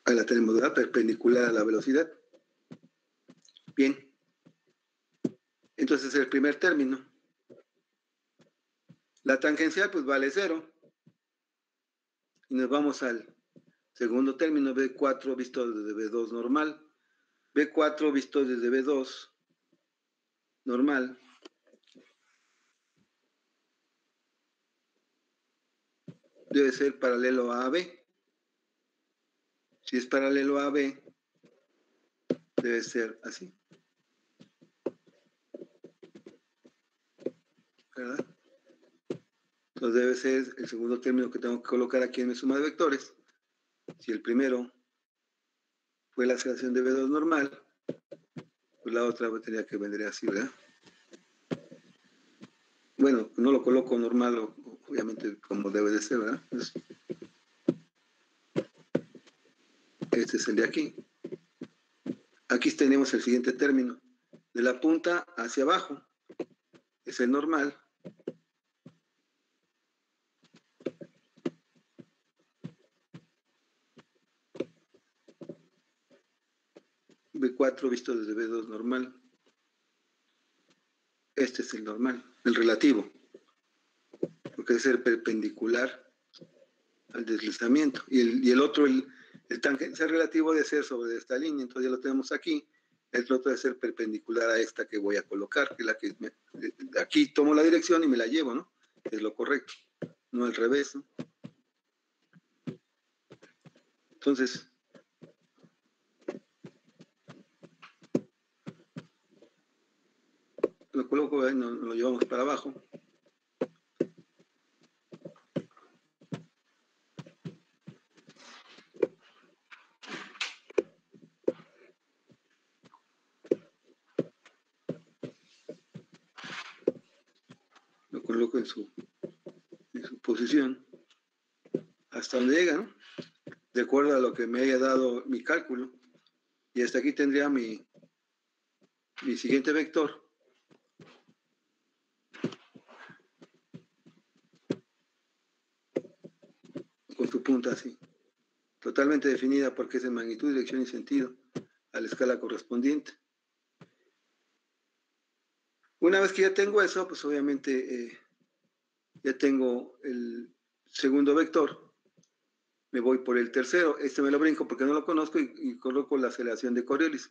Ahí la tenemos, ¿verdad? Perpendicular a la velocidad. Bien. Entonces el primer término. La tangencial pues vale 0. Y nos vamos al segundo término, V4 visto desde V2 normal. V4 visto desde V2 normal. Debe ser paralelo a AB. Si es paralelo a AB, debe ser así. ¿Verdad? Entonces debe ser el segundo término que tengo que colocar aquí en mi suma de vectores. Si el primero fue la aceleración de V2 normal, pues la otra tendría que vendría así, ¿verdad? Bueno, no lo coloco normal, obviamente como debe de ser, ¿verdad? Entonces, este es el de aquí. Aquí tenemos el siguiente término. De la punta hacia abajo es el normal. V4 visto desde V2 normal. Este es el normal, el relativo, porque debe ser perpendicular al deslizamiento. Y el otro, el tangencial relativo debe ser sobre esta línea, entonces ya lo tenemos aquí. El otro debe ser perpendicular a esta que voy a colocar, que es la que aquí tomo la dirección y me la llevo, ¿no? Es lo correcto, no al revés, ¿no? Entonces, lo coloco, nos lo llevamos para abajo. Lo coloco en su posición hasta donde llega, ¿no? De acuerdo a lo que me haya dado mi cálculo. Y hasta aquí tendría mi siguiente vector. Con su punta así. Totalmente definida porque es de magnitud, dirección y sentido a la escala correspondiente. Una vez que ya tengo eso, pues obviamente ya tengo el segundo vector. Me voy por el tercero. Este me lo brinco porque no lo conozco y coloco la aceleración de Coriolis.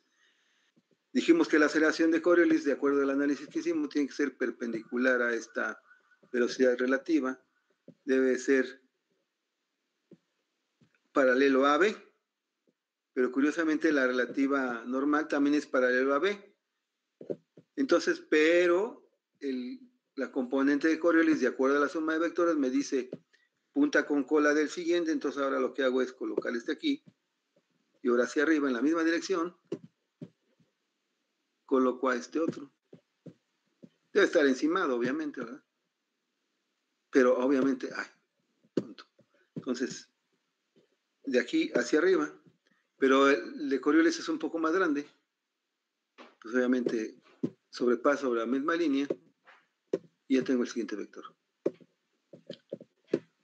Dijimos que la aceleración de Coriolis, de acuerdo al análisis que hicimos, tiene que ser perpendicular a esta velocidad relativa. Debe ser paralelo a B, pero curiosamente la relativa normal también es paralelo a B. Entonces, pero la componente de Coriolis, de acuerdo a la suma de vectores, me dice punta con cola del siguiente. Entonces ahora lo que hago es colocar este aquí y ahora hacia arriba en la misma dirección coloco a este otro. Debe estar encimado, obviamente, ¿verdad? Pero obviamente, ay, tonto. Entonces, de aquí hacia arriba, pero el de Coriolis es un poco más grande, pues obviamente sobrepaso sobre la misma línea y ya tengo el siguiente vector.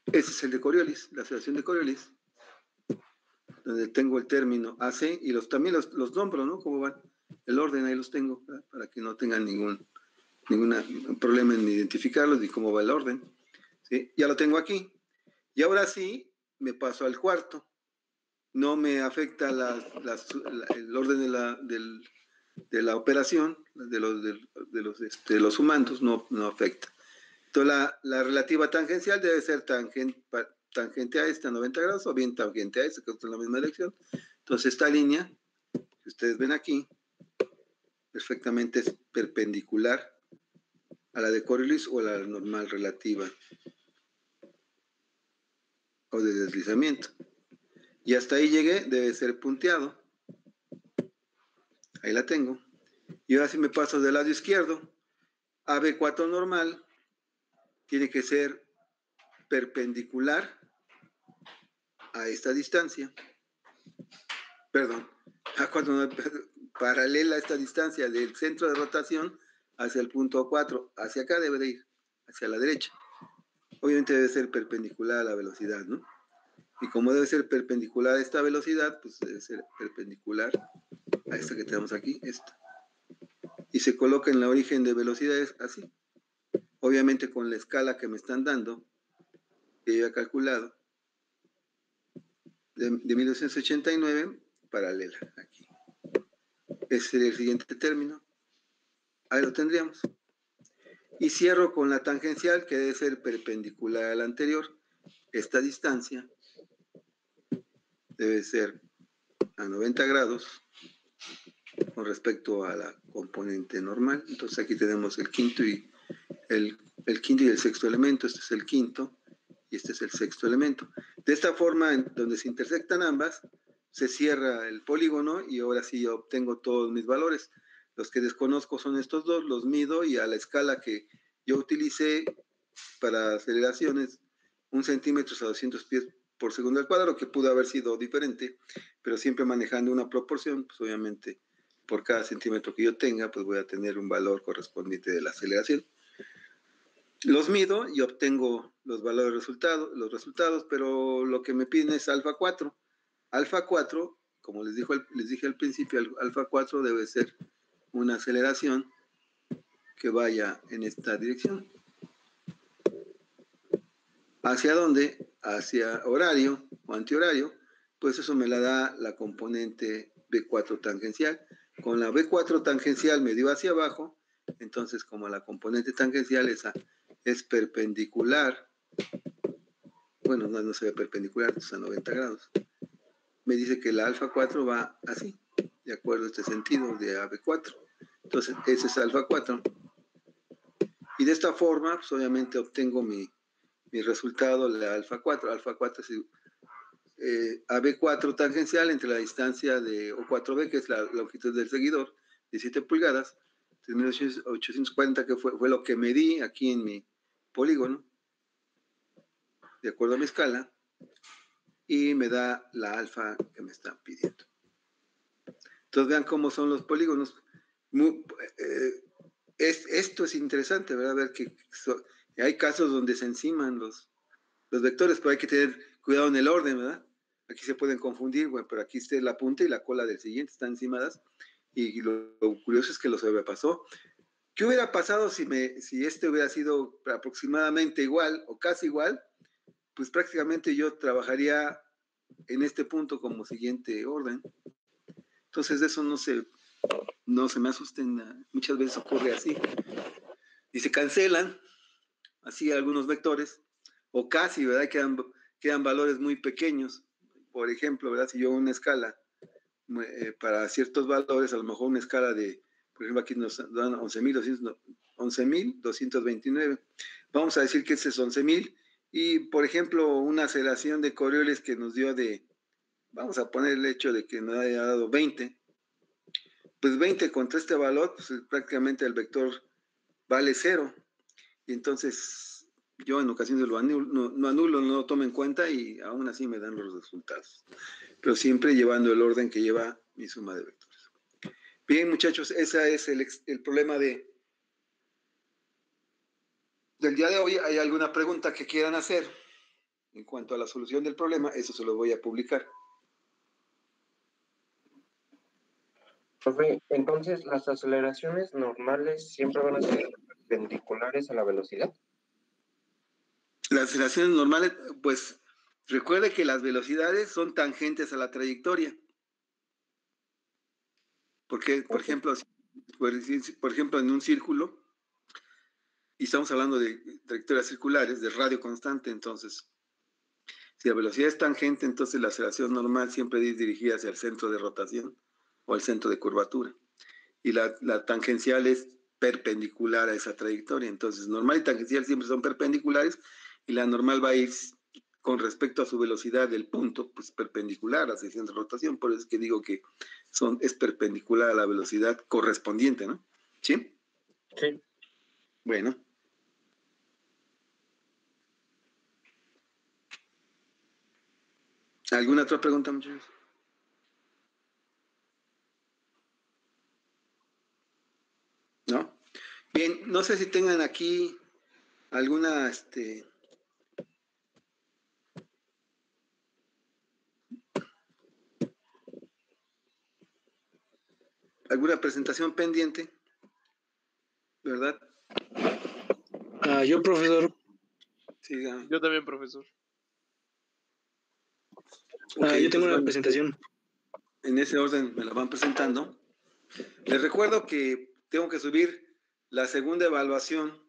Ese es el de Coriolis, la aceleración de Coriolis, donde tengo el término AC y también los nombro, ¿no? ¿Cómo van? El orden ahí los tengo, ¿verdad? Para que no tengan ningún problema en identificarlos ni cómo va el orden. ¿Sí? Ya lo tengo aquí. Y ahora sí, me paso al cuarto. No me afecta el orden de la operación, de los sumandos, no afecta. Entonces, la relativa tangencial debe ser tangente a esta 90 grados o bien tangente a esta, que está en la misma dirección. Entonces, esta línea, que ustedes ven aquí, perfectamente es perpendicular a la de Coriolis o a la normal relativa o de deslizamiento. Y hasta ahí llegué, debe ser punteado. Ahí la tengo. Y ahora si me paso del lado izquierdo, AB4 normal tiene que ser perpendicular a esta distancia. Perdón, paralela a esta distancia del centro de rotación hacia el punto 4. Hacia acá debe de ir, hacia la derecha. Obviamente debe ser perpendicular a la velocidad, ¿no? Y como debe ser perpendicular a esta velocidad, pues debe ser perpendicular a esta que tenemos aquí, esta. Y se coloca en la origen de velocidades así. Obviamente con la escala que me están dando, que yo he calculado, de 1989, paralela aquí. Ese sería el siguiente término. Ahí lo tendríamos. Y cierro con la tangencial, que debe ser perpendicular a la anterior. Esta distancia debe ser a 90 grados con respecto a la componente normal. Entonces aquí tenemos el quinto y el sexto elemento. Este es el quinto y este es el sexto elemento. De esta forma, donde se intersectan ambas, se cierra el polígono y ahora sí obtengo todos mis valores. Los que desconozco son estos dos, los mido y a la escala que yo utilicé para aceleraciones, 1 centímetro a 200 pies por segundo al cuadrado, que pudo haber sido diferente, pero siempre manejando una proporción, pues obviamente por cada centímetro que yo tenga, pues voy a tener un valor correspondiente de la aceleración. Los mido y obtengo los valores los resultados, pero lo que me piden es alfa 4. Alfa 4, como les dije al principio, alfa 4 debe ser una aceleración que vaya en esta dirección. ¿Hacia dónde? Hacia horario o antihorario, pues eso me la da la componente B4 tangencial. Con la B4 tangencial me dio hacia abajo, entonces como la componente tangencial esa es perpendicular, bueno, no se ve perpendicular, es a 90 grados. Me dice que la alfa 4 va así, de acuerdo a este sentido de AB4. Entonces, ese es alfa 4. Y de esta forma, pues obviamente obtengo mi resultado, la alfa 4. Alfa 4 es AB4 tangencial entre la distancia de O4B, que es la longitud del seguidor, 17 pulgadas, 3.840, que fue lo que medí aquí en mi polígono, de acuerdo a mi escala, y me da la alfa que me están pidiendo. Entonces vean cómo son los polígonos. Esto es interesante, ¿verdad? Ver que hay casos donde se enciman los vectores, pero hay que tener cuidado en el orden, ¿verdad? Aquí se pueden confundir, bueno, pero aquí está la punta y la cola del siguiente, están encimadas, y lo curioso es que lo sobrepasó. ¿Qué hubiera pasado si este hubiera sido aproximadamente igual o casi igual? Pues prácticamente yo trabajaría en este punto como siguiente orden. Entonces de eso no se No se me asusten, muchas veces ocurre así. Y se cancelan, así algunos vectores, o casi, ¿verdad? Quedan valores muy pequeños. Por ejemplo, ¿verdad? Si yo una escala para ciertos valores, a lo mejor una escala de, por ejemplo, aquí nos dan 11.229. Vamos a decir que ese es 11.000. Y, por ejemplo, una aceleración de Coriolis que nos dio vamos a poner el hecho de que nos haya dado 20. Pues 20 contra este valor, pues prácticamente el vector vale 0. Y entonces yo en ocasiones lo anulo, no lo tomo en cuenta y aún así me dan los resultados. Pero siempre llevando el orden que lleva mi suma de vectores. Bien, muchachos, ese es el problema del día de hoy. ¿Hay alguna pregunta que quieran hacer en cuanto a la solución del problema? Eso se lo voy a publicar. Profe, entonces, ¿las aceleraciones normales siempre van a ser perpendiculares a la velocidad? Las aceleraciones normales, pues recuerde que las velocidades son tangentes a la trayectoria. Porque, por ejemplo, en un círculo, y estamos hablando de trayectorias circulares, de radio constante, entonces, si la velocidad es tangente, entonces la aceleración normal siempre es dirigida hacia el centro de rotación o el centro de curvatura. Y la tangencial es perpendicular a esa trayectoria. Entonces, normal y tangencial siempre son perpendiculares y la normal va a ir con respecto a su velocidad del punto, pues perpendicular hacia el centro de rotación. Por eso es que digo que es perpendicular a la velocidad correspondiente, ¿no? ¿Sí? Sí. Bueno. ¿Alguna otra pregunta, muchachos? ¿No? Bien, no sé si tengan aquí alguna, alguna presentación pendiente, ¿verdad? Yo, profesor. Sí, yo también, profesor. Okay, yo tengo una presentación. En ese orden me la van presentando. Les recuerdo que tengo que subir la segunda evaluación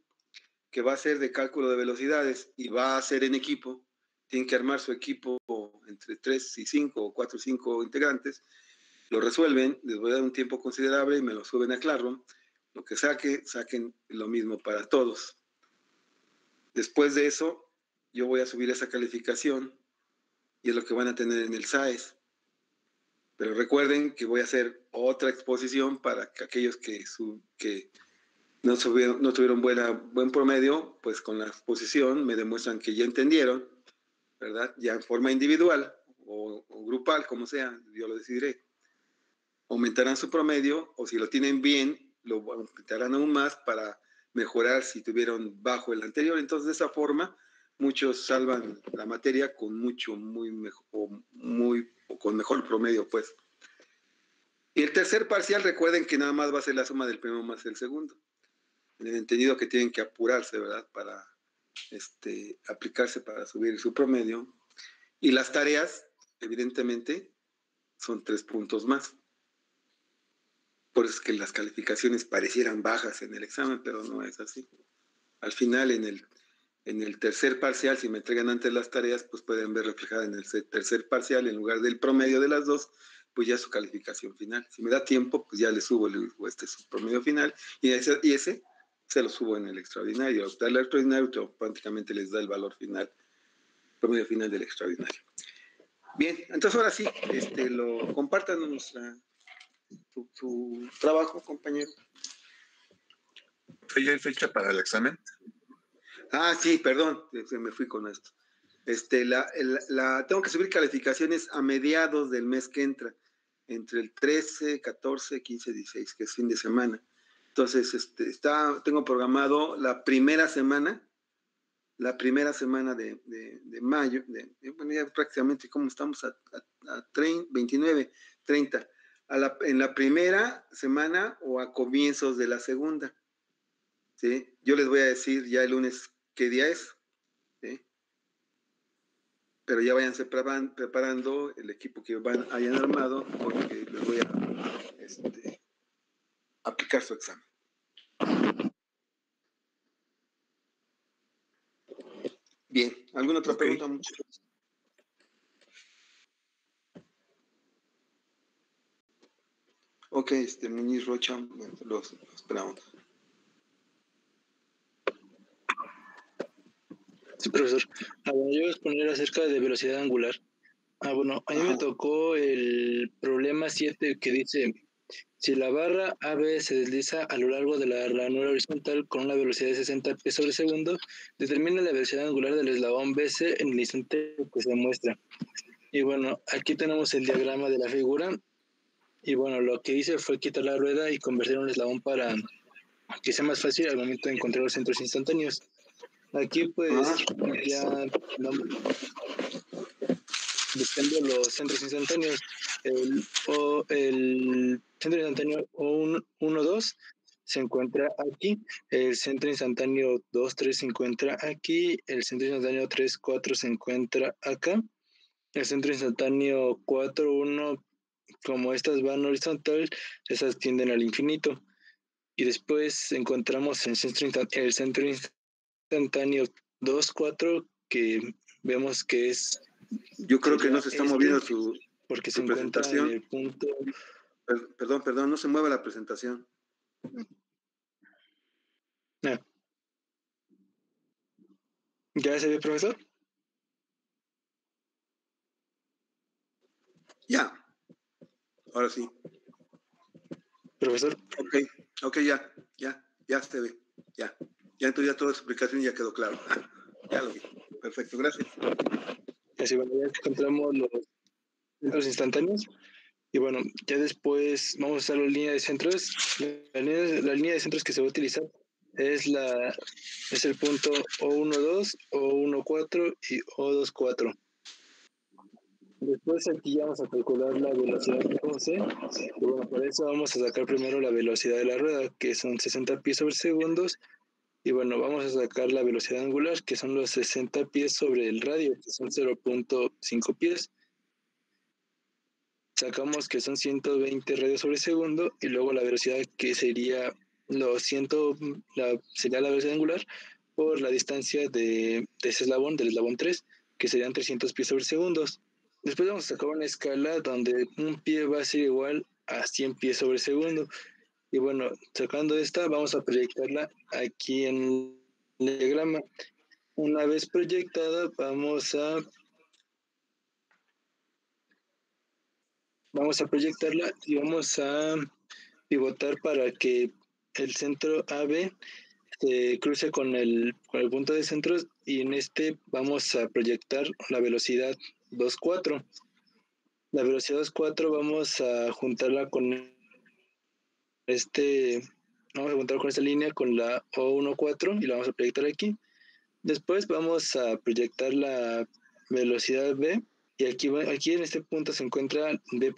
que va a ser de cálculo de velocidades y va a ser en equipo. Tienen que armar su equipo entre 3 y 5 o 4 o 5 integrantes. Lo resuelven, les voy a dar un tiempo considerable y me lo suben a Classroom. Lo que saquen lo mismo para todos. Después de eso, yo voy a subir esa calificación y es lo que van a tener en el SAES. Pero recuerden que voy a hacer otra exposición para que aquellos que no tuvieron buen promedio, pues con la exposición me demuestran que ya entendieron, ¿verdad? Ya en forma individual o grupal, como sea, yo lo decidiré. Aumentarán su promedio o si lo tienen bien, lo aumentarán aún más para mejorar si tuvieron bajo el anterior. Entonces, de esa forma, muchos salvan la materia con con mejor promedio, pues. Y el tercer parcial, recuerden que nada más va a ser la suma del primero más el segundo. En el entendido que tienen que apurarse, ¿verdad? Para aplicarse para subir su promedio. Y las tareas, evidentemente, son 3 puntos más. Por eso es que las calificaciones parecieran bajas en el examen, pero no es así. Al final, en el tercer parcial, si me entregan antes las tareas, pues pueden ver reflejada en el tercer parcial, en lugar del promedio de las dos, pues ya su calificación final. Si me da tiempo, pues ya le subo su promedio final y ese se lo subo en el extraordinario. Al darle al extraordinario, automáticamente les da el valor final, promedio final del extraordinario. Bien, entonces ahora sí, lo compartan su trabajo, compañero. ¿Ya hay fecha para el examen? Sí, perdón, se me fui con esto. Tengo que subir calificaciones a mediados del mes que entra, entre el 13, 14, 15, 16, que es fin de semana. Entonces, tengo programado la primera semana de mayo, bueno, ya prácticamente, ¿cómo estamos? A 29, 30. En la primera semana o a comienzos de la segunda. ¿Sí? Yo les voy a decir ya el lunes qué día es. ¿Sí? Pero ya váyanse preparando el equipo que hayan armado, porque les voy a aplicar su examen. Bien, ¿alguna otra pregunta, muchachos? Ok, Muñiz Rocha, los esperamos. Sí, profesor. Bueno, yo voy a exponer acerca de velocidad angular. Bueno, a mí me tocó el problema 7 que dice, si la barra AB se desliza a lo largo de la ranura horizontal con una velocidad de 60 pies sobre segundo, determina la velocidad angular del eslabón BC en el instante que se muestra. Y bueno, aquí tenemos el diagrama de la figura. Y bueno, lo que hice fue quitar la rueda y convertir un eslabón para que sea más fácil al momento de encontrar los centros instantáneos. Aquí pues ya buscando los centros instantáneos, el centro instantáneo 1, 2 se encuentra aquí, el centro instantáneo 2, 3 se encuentra aquí, el centro instantáneo 3, 4 se encuentra acá, el centro instantáneo 4, 1, como estas van horizontal, esas tienden al infinito. Y después encontramos el centro instantáneo 2, 4, que vemos que es... Yo creo que no se está moviendo porque su se encuentra presentación. en el punto... Perdón, no se mueve la presentación. No. ¿Ya se ve, profesor? Ya. Ahora sí. Profesor. Ok, ya se ve. Ya entonces ya toda su explicación ya quedó claro. Ya lo vi. Perfecto, gracias. Así, bueno, ya encontramos los centros instantáneos. Y bueno, ya después vamos a usar la línea de centros. La línea de centros que se va a utilizar es el punto O12, O14 y O24. Después aquí vamos a calcular la velocidad de C. Y bueno, para eso vamos a sacar primero la velocidad de la rueda, que son 60 pies sobre segundos. Y bueno, vamos a sacar la velocidad angular, que son los 60 pies sobre el radio, que son 0.5 pies. Sacamos que son 120 radios sobre segundo, y luego la velocidad que sería sería la velocidad angular por la distancia de ese eslabón, del eslabón 3, que serían 300 pies sobre segundos. Después vamos a sacar una escala donde un pie va a ser igual a 100 pies sobre segundo. Y bueno, sacando esta, vamos a proyectarla aquí en el diagrama. Una vez proyectada, vamos a proyectarla y vamos a pivotar para que el centro AB se cruce con el punto de centros, y en este vamos a proyectar la velocidad 2,4. La velocidad 2,4 vamos a juntarla con esta línea con la O14 y la vamos a proyectar aquí. Después vamos a proyectar la velocidad B, y aquí en este punto se encuentra B'.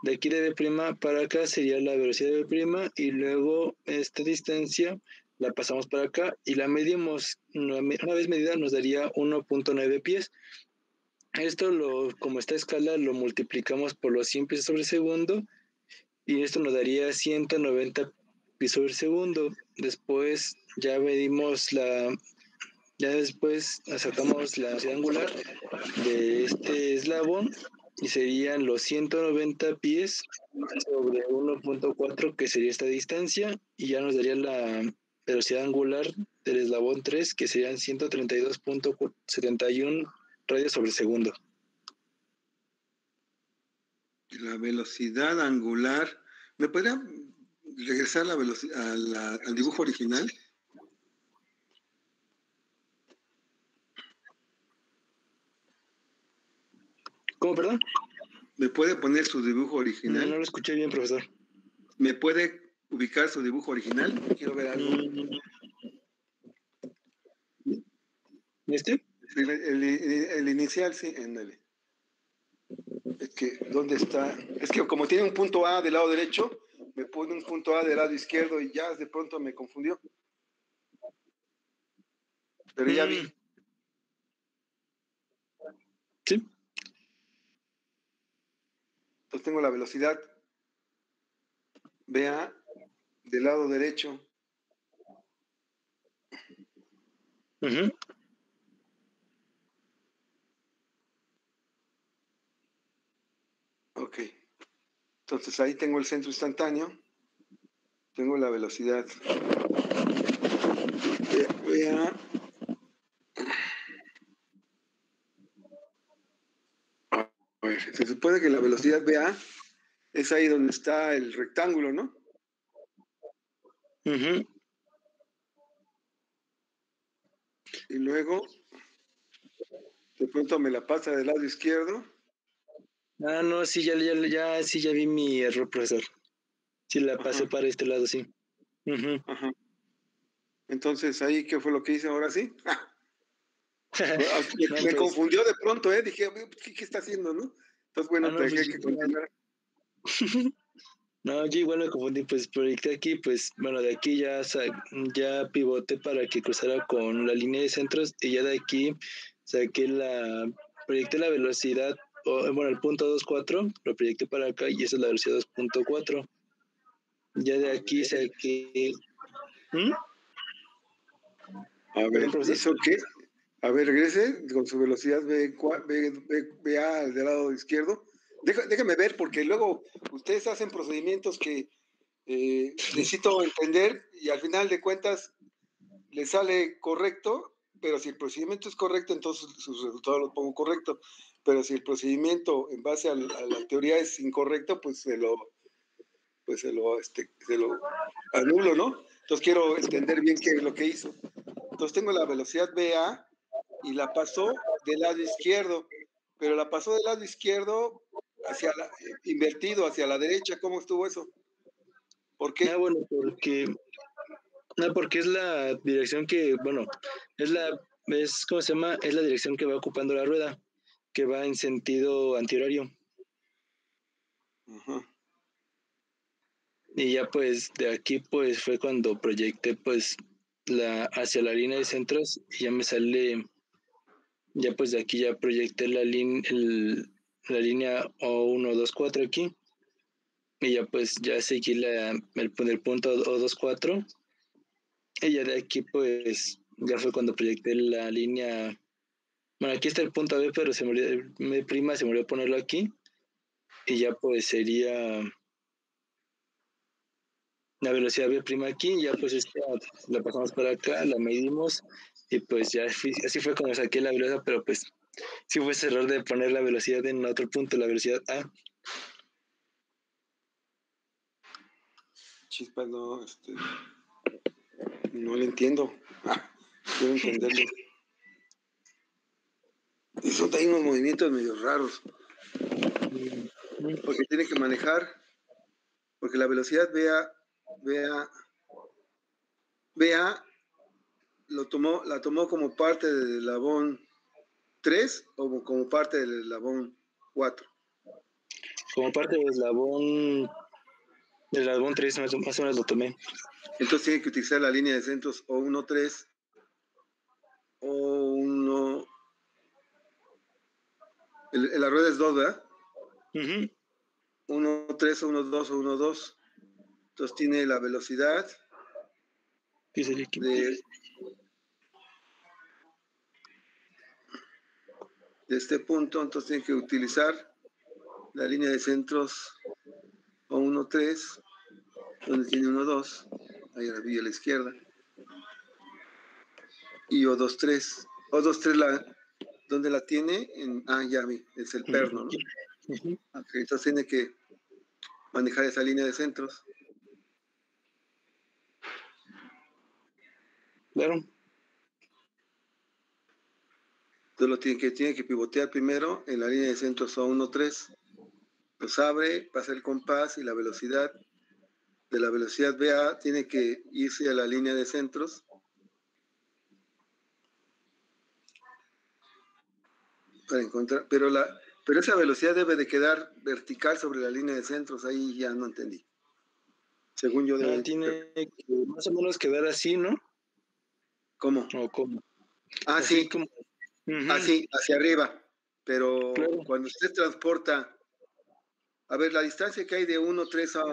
De aquí de B' para acá sería la velocidad de B', y luego esta distancia la pasamos para acá y la medimos. Una vez medida nos daría 1.9 pies. Esto, como esta escala, lo multiplicamos por los 100 pies sobre segundo, y esto nos daría 190 pies sobre segundo. Después ya medimos ya después sacamos la velocidad angular de este eslabón, y serían los 190 pies sobre 1.4, que sería esta distancia, y ya nos daría la velocidad angular del eslabón 3, que serían 132.71 radios sobre segundo. La velocidad angular. ¿Me podría regresar al dibujo original? ¿Cómo, perdón? ¿Me puede poner su dibujo original? No lo escuché bien, profesor. ¿Me puede ubicar su dibujo original? Quiero ver algo. ¿Este? El inicial, sí, en el. Es que, ¿dónde está? Es que como tiene un punto A del lado derecho, me pone un punto A del lado izquierdo y ya de pronto me confundió. Pero ya vi. Sí. Entonces tengo la velocidad BA del lado derecho. Ujú. Ok. Entonces ahí tengo el centro instantáneo. Tengo la velocidad. VA. A ver, se supone que la velocidad VA es ahí donde está el rectángulo, ¿no? Ujú. Y luego, de pronto me la pasa del lado izquierdo. Ah, no, sí, sí, ya vi mi error, profesor. Sí, la pasé Ajá, para este lado, sí. Ujú. ajá. Entonces, ahí, ¿qué fue lo que hice ahora sí? No, Me pues, confundió de pronto, ¿eh? Dije, ¿qué está haciendo, no? Entonces, bueno, te no, dejé pues que continuara. no, yo igual me confundí, pues proyecté aquí, pues bueno, de aquí ya pivoté para que cruzara con la línea de centros y ya de aquí proyecté la velocidad, bueno, el punto 2.4, lo proyecté para acá y esa es la velocidad 2.4. Ya de A aquí ver, saqué... ¿Mm? a ver, ¿Perdón, profesor? ¿hizo qué? A ver, regrese con su velocidad VA del lado izquierdo. Déjame ver, porque luego ustedes hacen procedimientos que necesito entender y al final de cuentas le sale correcto, pero si el procedimiento es correcto, entonces sus resultados los pongo correcto. Pero si el procedimiento en base a la teoría es incorrecto, pues se lo anulo, ¿no? Entonces quiero entender bien qué es lo que hizo. Entonces tengo la velocidad VA y la pasó del lado izquierdo, pero la pasó del lado izquierdo invertido hacia la derecha. ¿Cómo estuvo eso? ¿Por Ah, qué? bueno, porque es la dirección que, bueno, ¿cómo se llama? Es la dirección que va ocupando la rueda, que va en sentido antihorario. Ajá. Y ya pues de aquí pues fue cuando proyecté pues hacia la línea de centros y ya me sale, ya pues de aquí ya proyecté la línea O124 aquí y ya pues ya seguí el punto O24 y ya de aquí pues ya fue cuando proyecté la línea. Bueno, aquí está el punto B, pero se me olvidó ponerlo aquí. Y ya pues sería la velocidad B' aquí. Ya pues esta la pasamos para acá, la medimos. Y pues ya así fue como saqué la velocidad, pero pues sí fue ese error de poner la velocidad en otro punto, la velocidad A. Chispas, no, no le entiendo. Quiero entenderlo. Hay unos movimientos medio raros, porque tiene que manejar, porque la velocidad BA la tomó como parte del eslabón 3 o como parte del eslabón 4. Como parte del eslabón 3, más o menos lo tomé. Entonces tiene que utilizar la línea de centros O1-3 o 1. La rueda es 2, ¿verdad? Uh-huh. 1-3 o 1-2 o 1-2. Entonces tiene la velocidad de este punto, entonces tiene que utilizar la línea de centros O1-3, donde tiene 1-2, ahí la vi a la izquierda, y O2-3. O2-3, ¿dónde la tiene? Ya vi, es el perno, ¿no? Uh-huh. Okay, entonces tiene que manejar esa línea de centros. Claro. Entonces tiene que pivotear primero en la línea de centros O1-3. Los abre, pasa el compás y la velocidad de la velocidad VA tiene que irse a la línea de centros para encontrar, pero esa velocidad debe de quedar vertical sobre la línea de centros, ahí ya no entendí. Según yo debe. Tiene que más o menos quedar así, ¿no? ¿Cómo? ¿O cómo? Así Sí, como... Uh-huh. así, hacia arriba. Pero Claro. cuando usted transporta A ver, la distancia que hay de 1,3 a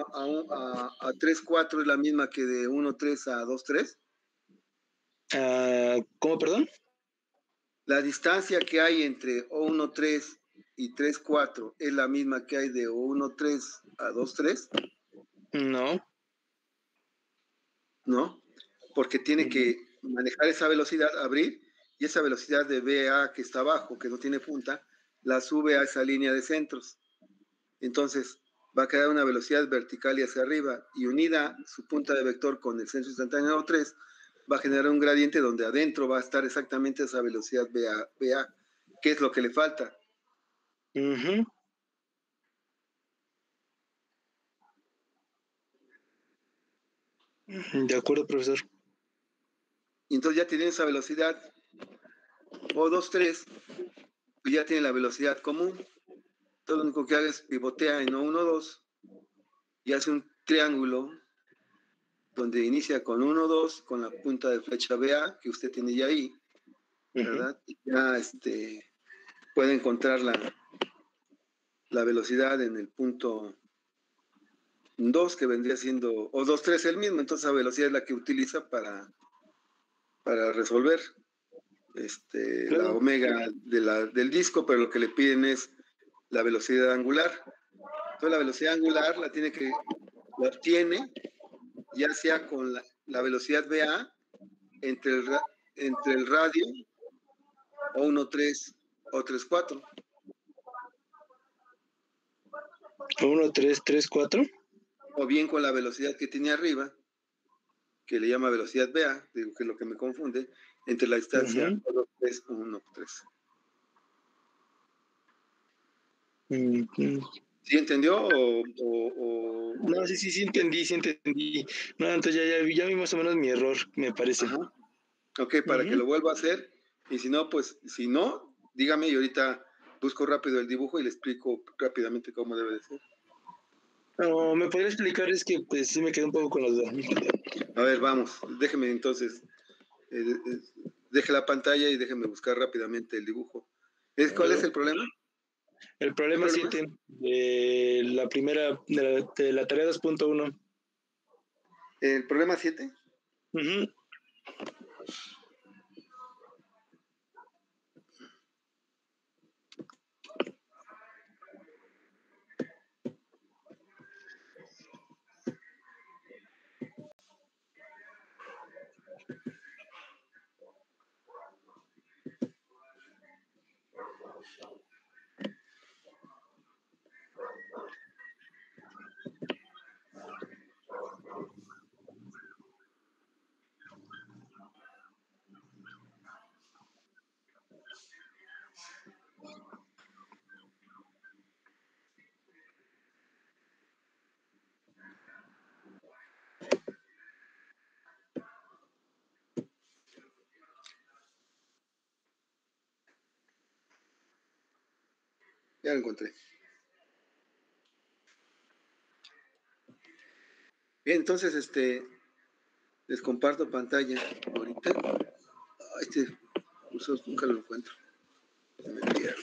3,4 es la misma que de 1,3 a 2,3. ¿Cómo, perdón? La distancia que hay entre O1,3 y 3,4 es la misma que hay de O1,3 a 2,3. No. ¿No? Porque tiene que manejar esa velocidad, abrir, y esa velocidad de BA que está abajo, que no tiene punta, la sube a esa línea de centros. Entonces, va a quedar una velocidad vertical y hacia arriba, y unida su punta de vector con el centro instantáneo 3, va a generar un gradiente donde adentro va a estar exactamente esa velocidad BA, que es lo que le falta. Uh-huh. De acuerdo, profesor. Y entonces ya tiene esa velocidad O23, pues ya tiene la velocidad común. Todo lo único que haga es pivotea en O12 y hace un triángulo donde inicia con 1,2 con la punta de flecha BA que usted tiene ya ahí, ¿verdad? Y ya puede encontrar la velocidad en el punto 2 que vendría siendo, o 2,3 el mismo, entonces esa velocidad es la que utiliza para resolver Claro. la omega del disco, pero lo que le piden es la velocidad angular. Entonces la velocidad angular la obtiene ya sea con la velocidad BA entre el radio o 1,3 o 3,4. 1, 3, 3, 4. O bien con la velocidad que tiene arriba, que le llama velocidad BA, digo que es lo que me confunde, entre la distancia 1,3 o 1,3. ¿Sí entendió? No, sí entendí. No, entonces ya vi más o menos mi error, me parece. Ajá. Ok, para que lo vuelva a hacer. Y si no, pues, dígame y ahorita busco rápido el dibujo y le explico rápidamente cómo debe de ser. No, me podría explicar, es que pues sí me quedé un poco con los dos. A ver, vamos, déjeme entonces, deje la pantalla y déjeme buscar rápidamente el dibujo. ¿Cuál es el problema? El problema 7 de la primera, de la tarea 2.1. ¿El problema 7? Ya lo encontré. Bien, entonces, les comparto pantalla ahorita. Este cursor nunca lo encuentro. Se me pierde.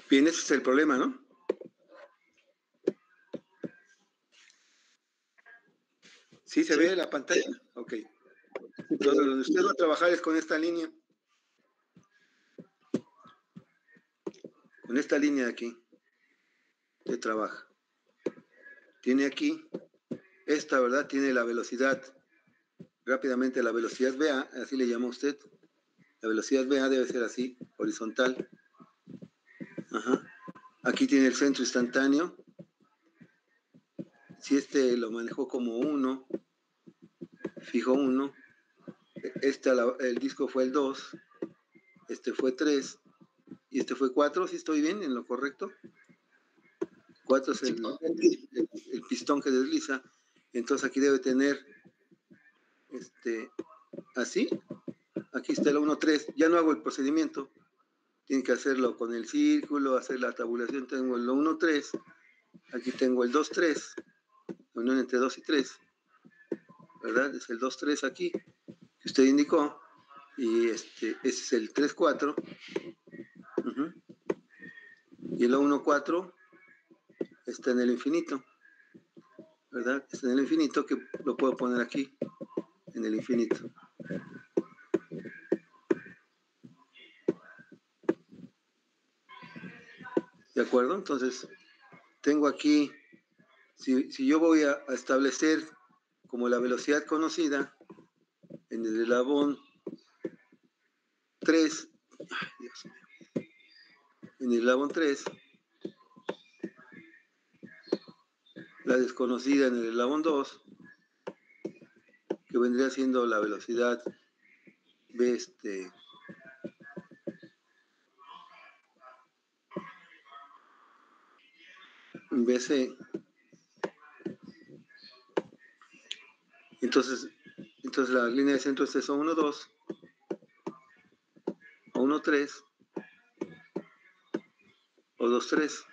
Bien, ese es el problema, ¿no? ¿Sí se ve la pantalla? Ok. Entonces, donde usted va a trabajar es con esta línea. Con esta línea de aquí. Usted trabaja. Tiene aquí, esta, ¿verdad? Tiene la velocidad. Rápidamente la velocidad BA, así le llama usted. La velocidad BA debe ser así, horizontal. Ajá. Aquí tiene el centro instantáneo. Si lo manejó como 1, fijo 1. El disco fue el 2. Este fue 3. y este fue 4, ¿sí estoy bien en lo correcto? 4 es el pistón que desliza. Entonces aquí debe tener así. Aquí está el 1-3. Ya no hago el procedimiento. Tienen que hacerlo con el círculo, hacer la tabulación. Tengo el 1-3. Aquí tengo el 2-3. Unión entre 2 y 3. ¿Verdad? Es el 2-3 aquí, que usted indicó. Y ese es el 3-4. Y el 1-4 está en el infinito. ¿Verdad? Está en el infinito, que lo puedo poner aquí, en el infinito. ¿De acuerdo? Entonces, tengo aquí, si yo voy a establecer como la velocidad conocida en el eslabón 3, ay, Dios mío, en el eslabón 3, la desconocida en el eslabón 2, que vendría siendo la velocidad BC. Entonces la línea de centro es 1-2, o 1-3, o 2-3.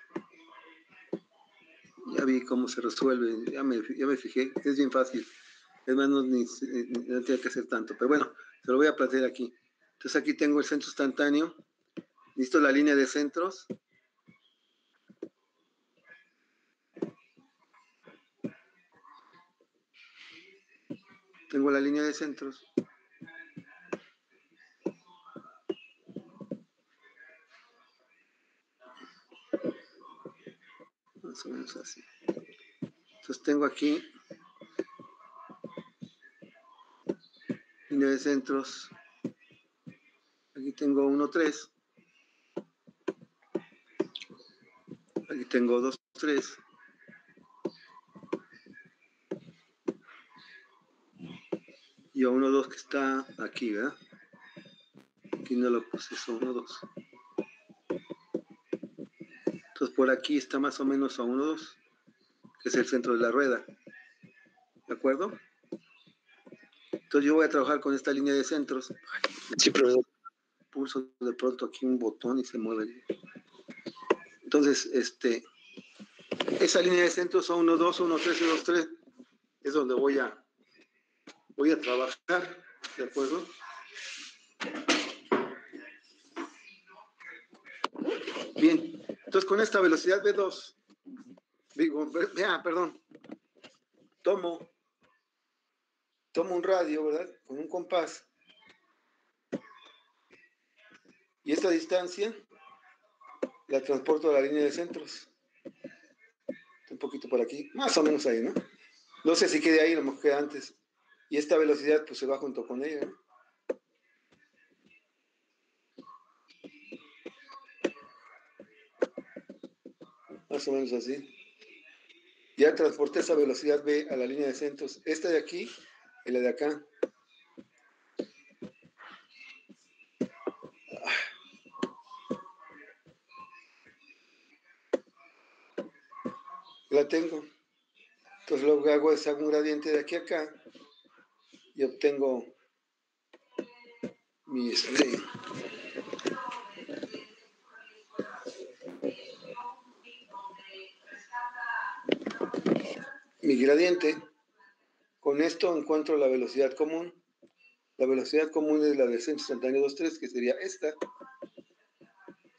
Ya vi cómo se resuelve, ya me fijé, es bien fácil. Es más, no tiene que hacer tanto, pero bueno, se lo voy a plantear aquí. Entonces aquí tengo el centro instantáneo, listo la línea de centros. Tengo la línea de centros. Más o menos así. Entonces tengo aquí línea de centros. Aquí tengo 1-3. Aquí tengo 2-3. Y a 1-2 que está aquí, ¿verdad? Aquí no lo puse, es 1-2. Entonces por aquí está más o menos a 1-2, que es el centro de la rueda. ¿De acuerdo? Entonces yo voy a trabajar con esta línea de centros. Sí, profesor. Pulso de pronto aquí un botón y se mueve. Entonces, esa línea de centros son 1-2, 1-3 y 2-3. Es donde voy a trabajar. ¿De acuerdo? Bien. Entonces con esta velocidad V2, perdón, tomo un radio, ¿verdad? Con un compás. Y esta distancia la transporto a la línea de centros. Un poquito por aquí, más o menos ahí, ¿no? No sé si quede ahí, a lo mejor queda antes. Y esta velocidad pues se va junto con ella, ¿no? Más o menos así. Ya transporté esa velocidad V a la línea de centros. Esta de aquí y la de acá. La tengo. Entonces lo que hago es hago un gradiente de aquí a acá y obtengo mi gradiente. Con esto encuentro la velocidad común. La velocidad común es la del centro instantáneo 2,3, que sería esta.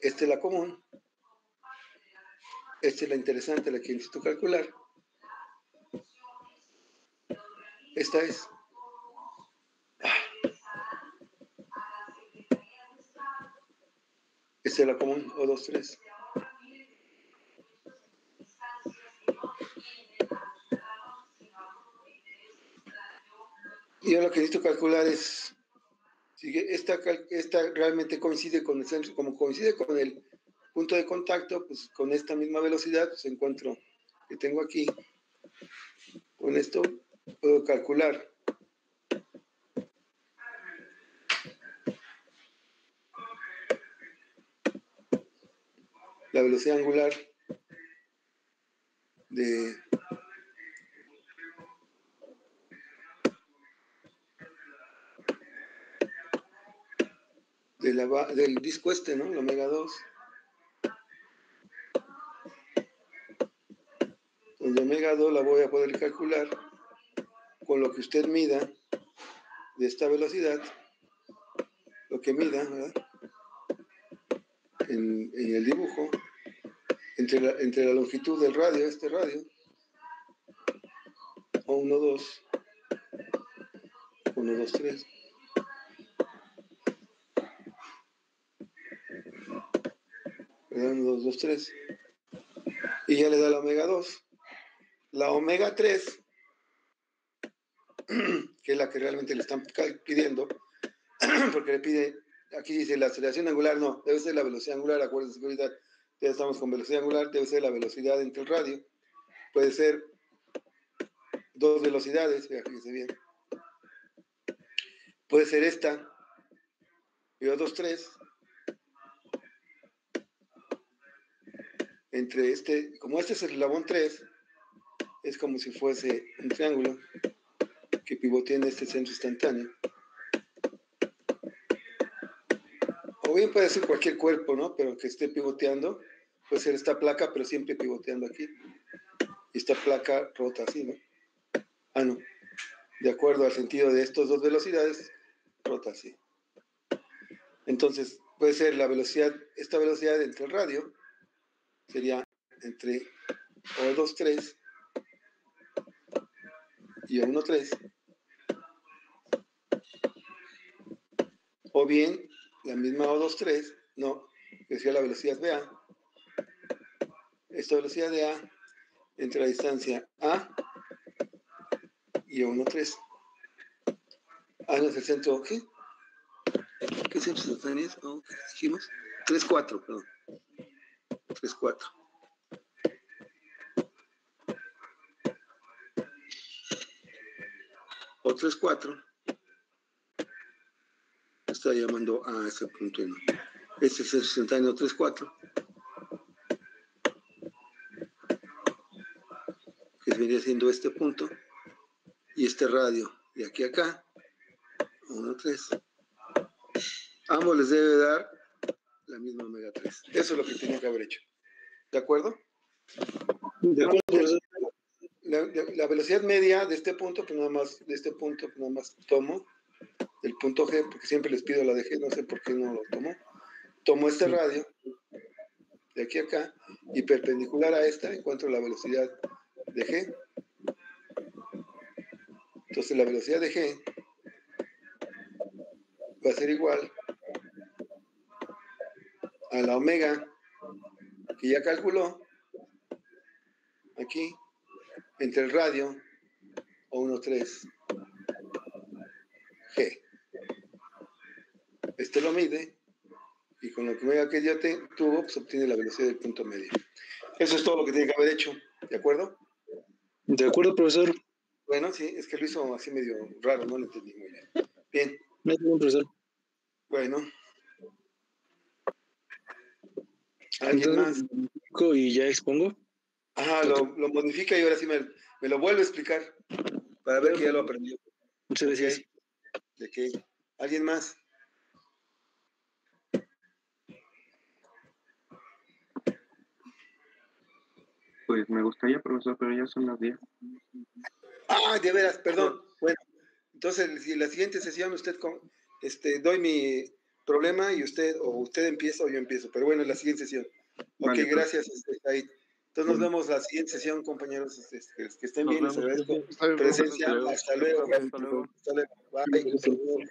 Esta es la común. Esta es la interesante, la que necesito calcular. Esta es. Esta es la común, O2,3. Y ahora lo que necesito calcular es si esta realmente coincide con el centro, como coincide con el punto de contacto, pues con esta misma velocidad, pues encuentro que tengo aquí. Con esto puedo calcular la velocidad angular del disco este, ¿no? El omega 2. Donde omega 2 la voy a poder calcular con lo que usted mida de esta velocidad, lo que mida, ¿verdad? En el dibujo, entre la longitud del radio, este radio, o 1, 2, 1, 2, 3. ¿Verdad? 1, 2, 2, 3. Y ya le da la omega 2. La omega 3, que es la que realmente le están pidiendo, porque le pide, aquí dice la aceleración angular, no, debe ser la velocidad angular, acuérdense que ahorita ya estamos con velocidad angular, debe ser la velocidad entre el radio, puede ser 2 velocidades, fíjense bien, puede ser esta, yo 2, 3, entre como este es el eslabón 3, es como si fuese un triángulo que pivotea en este centro instantáneo. O bien puede ser cualquier cuerpo, ¿no? Pero que esté pivoteando. Puede ser esta placa, pero siempre pivoteando aquí. Y esta placa rota así, ¿no? Ah, no. De acuerdo al sentido de estas 2 velocidades, rota así. Entonces, puede ser la velocidad, esta velocidad entre el radio, sería entre O2, 3 y O1, 3. O bien, la misma O2, 3, no, que sea la velocidad BA. Esta velocidad de A entre la distancia A y O1, 3. A no es el centro, ¿qué? ¿Qué centro instantáneo es? Oh, ¿qué dijimos? 3, 4, perdón. 3, 4. O 3, 4. Está llamando a ese punto 1. Este es el centro instantáneo 3, 4. Que vendría siendo este punto. Y este radio de aquí a acá. 1, 3. Ambos les debe dar la misma omega 3. Eso es lo que tenía que haber hecho. ¿De acuerdo? De acuerdo, profesor. La velocidad media de este punto, pues nada más, de este punto, pues nada más tomo el punto G, porque siempre les pido la de G, no sé por qué no lo tomo. Tomo este radio de aquí a acá y perpendicular a esta encuentro la velocidad de G. Entonces la velocidad de G va a ser igual a la omega que ya calculó aquí entre el radio O1, 3 G. Este lo mide y con lo que omega que ya tuvo, pues obtiene la velocidad del punto medio. Eso es todo lo que tiene que haber hecho, ¿de acuerdo? De acuerdo, profesor. Bueno, sí, es que lo hizo así medio raro, no lo entendí muy bien. Bien. No hay problema, profesor. Bueno. ¿Alguien Entonces, más? Y ya expongo. Ajá, lo modifica y ahora sí me lo vuelve a explicar para ver que ya lo aprendió. Muchas gracias. ¿De qué? ¿Alguien más? Pues me gustaría, profesor, pero ya son las 10. Ah, de veras, perdón. Bueno, entonces en la siguiente sesión usted doy mi problema y usted empieza o yo empiezo. Pero bueno, en la siguiente sesión. Vale, ok, gracias, Said. Entonces nos vemos la siguiente sesión, compañeros. Que estén bien, les agradezco presencia. Hasta luego. Hasta luego. Bye.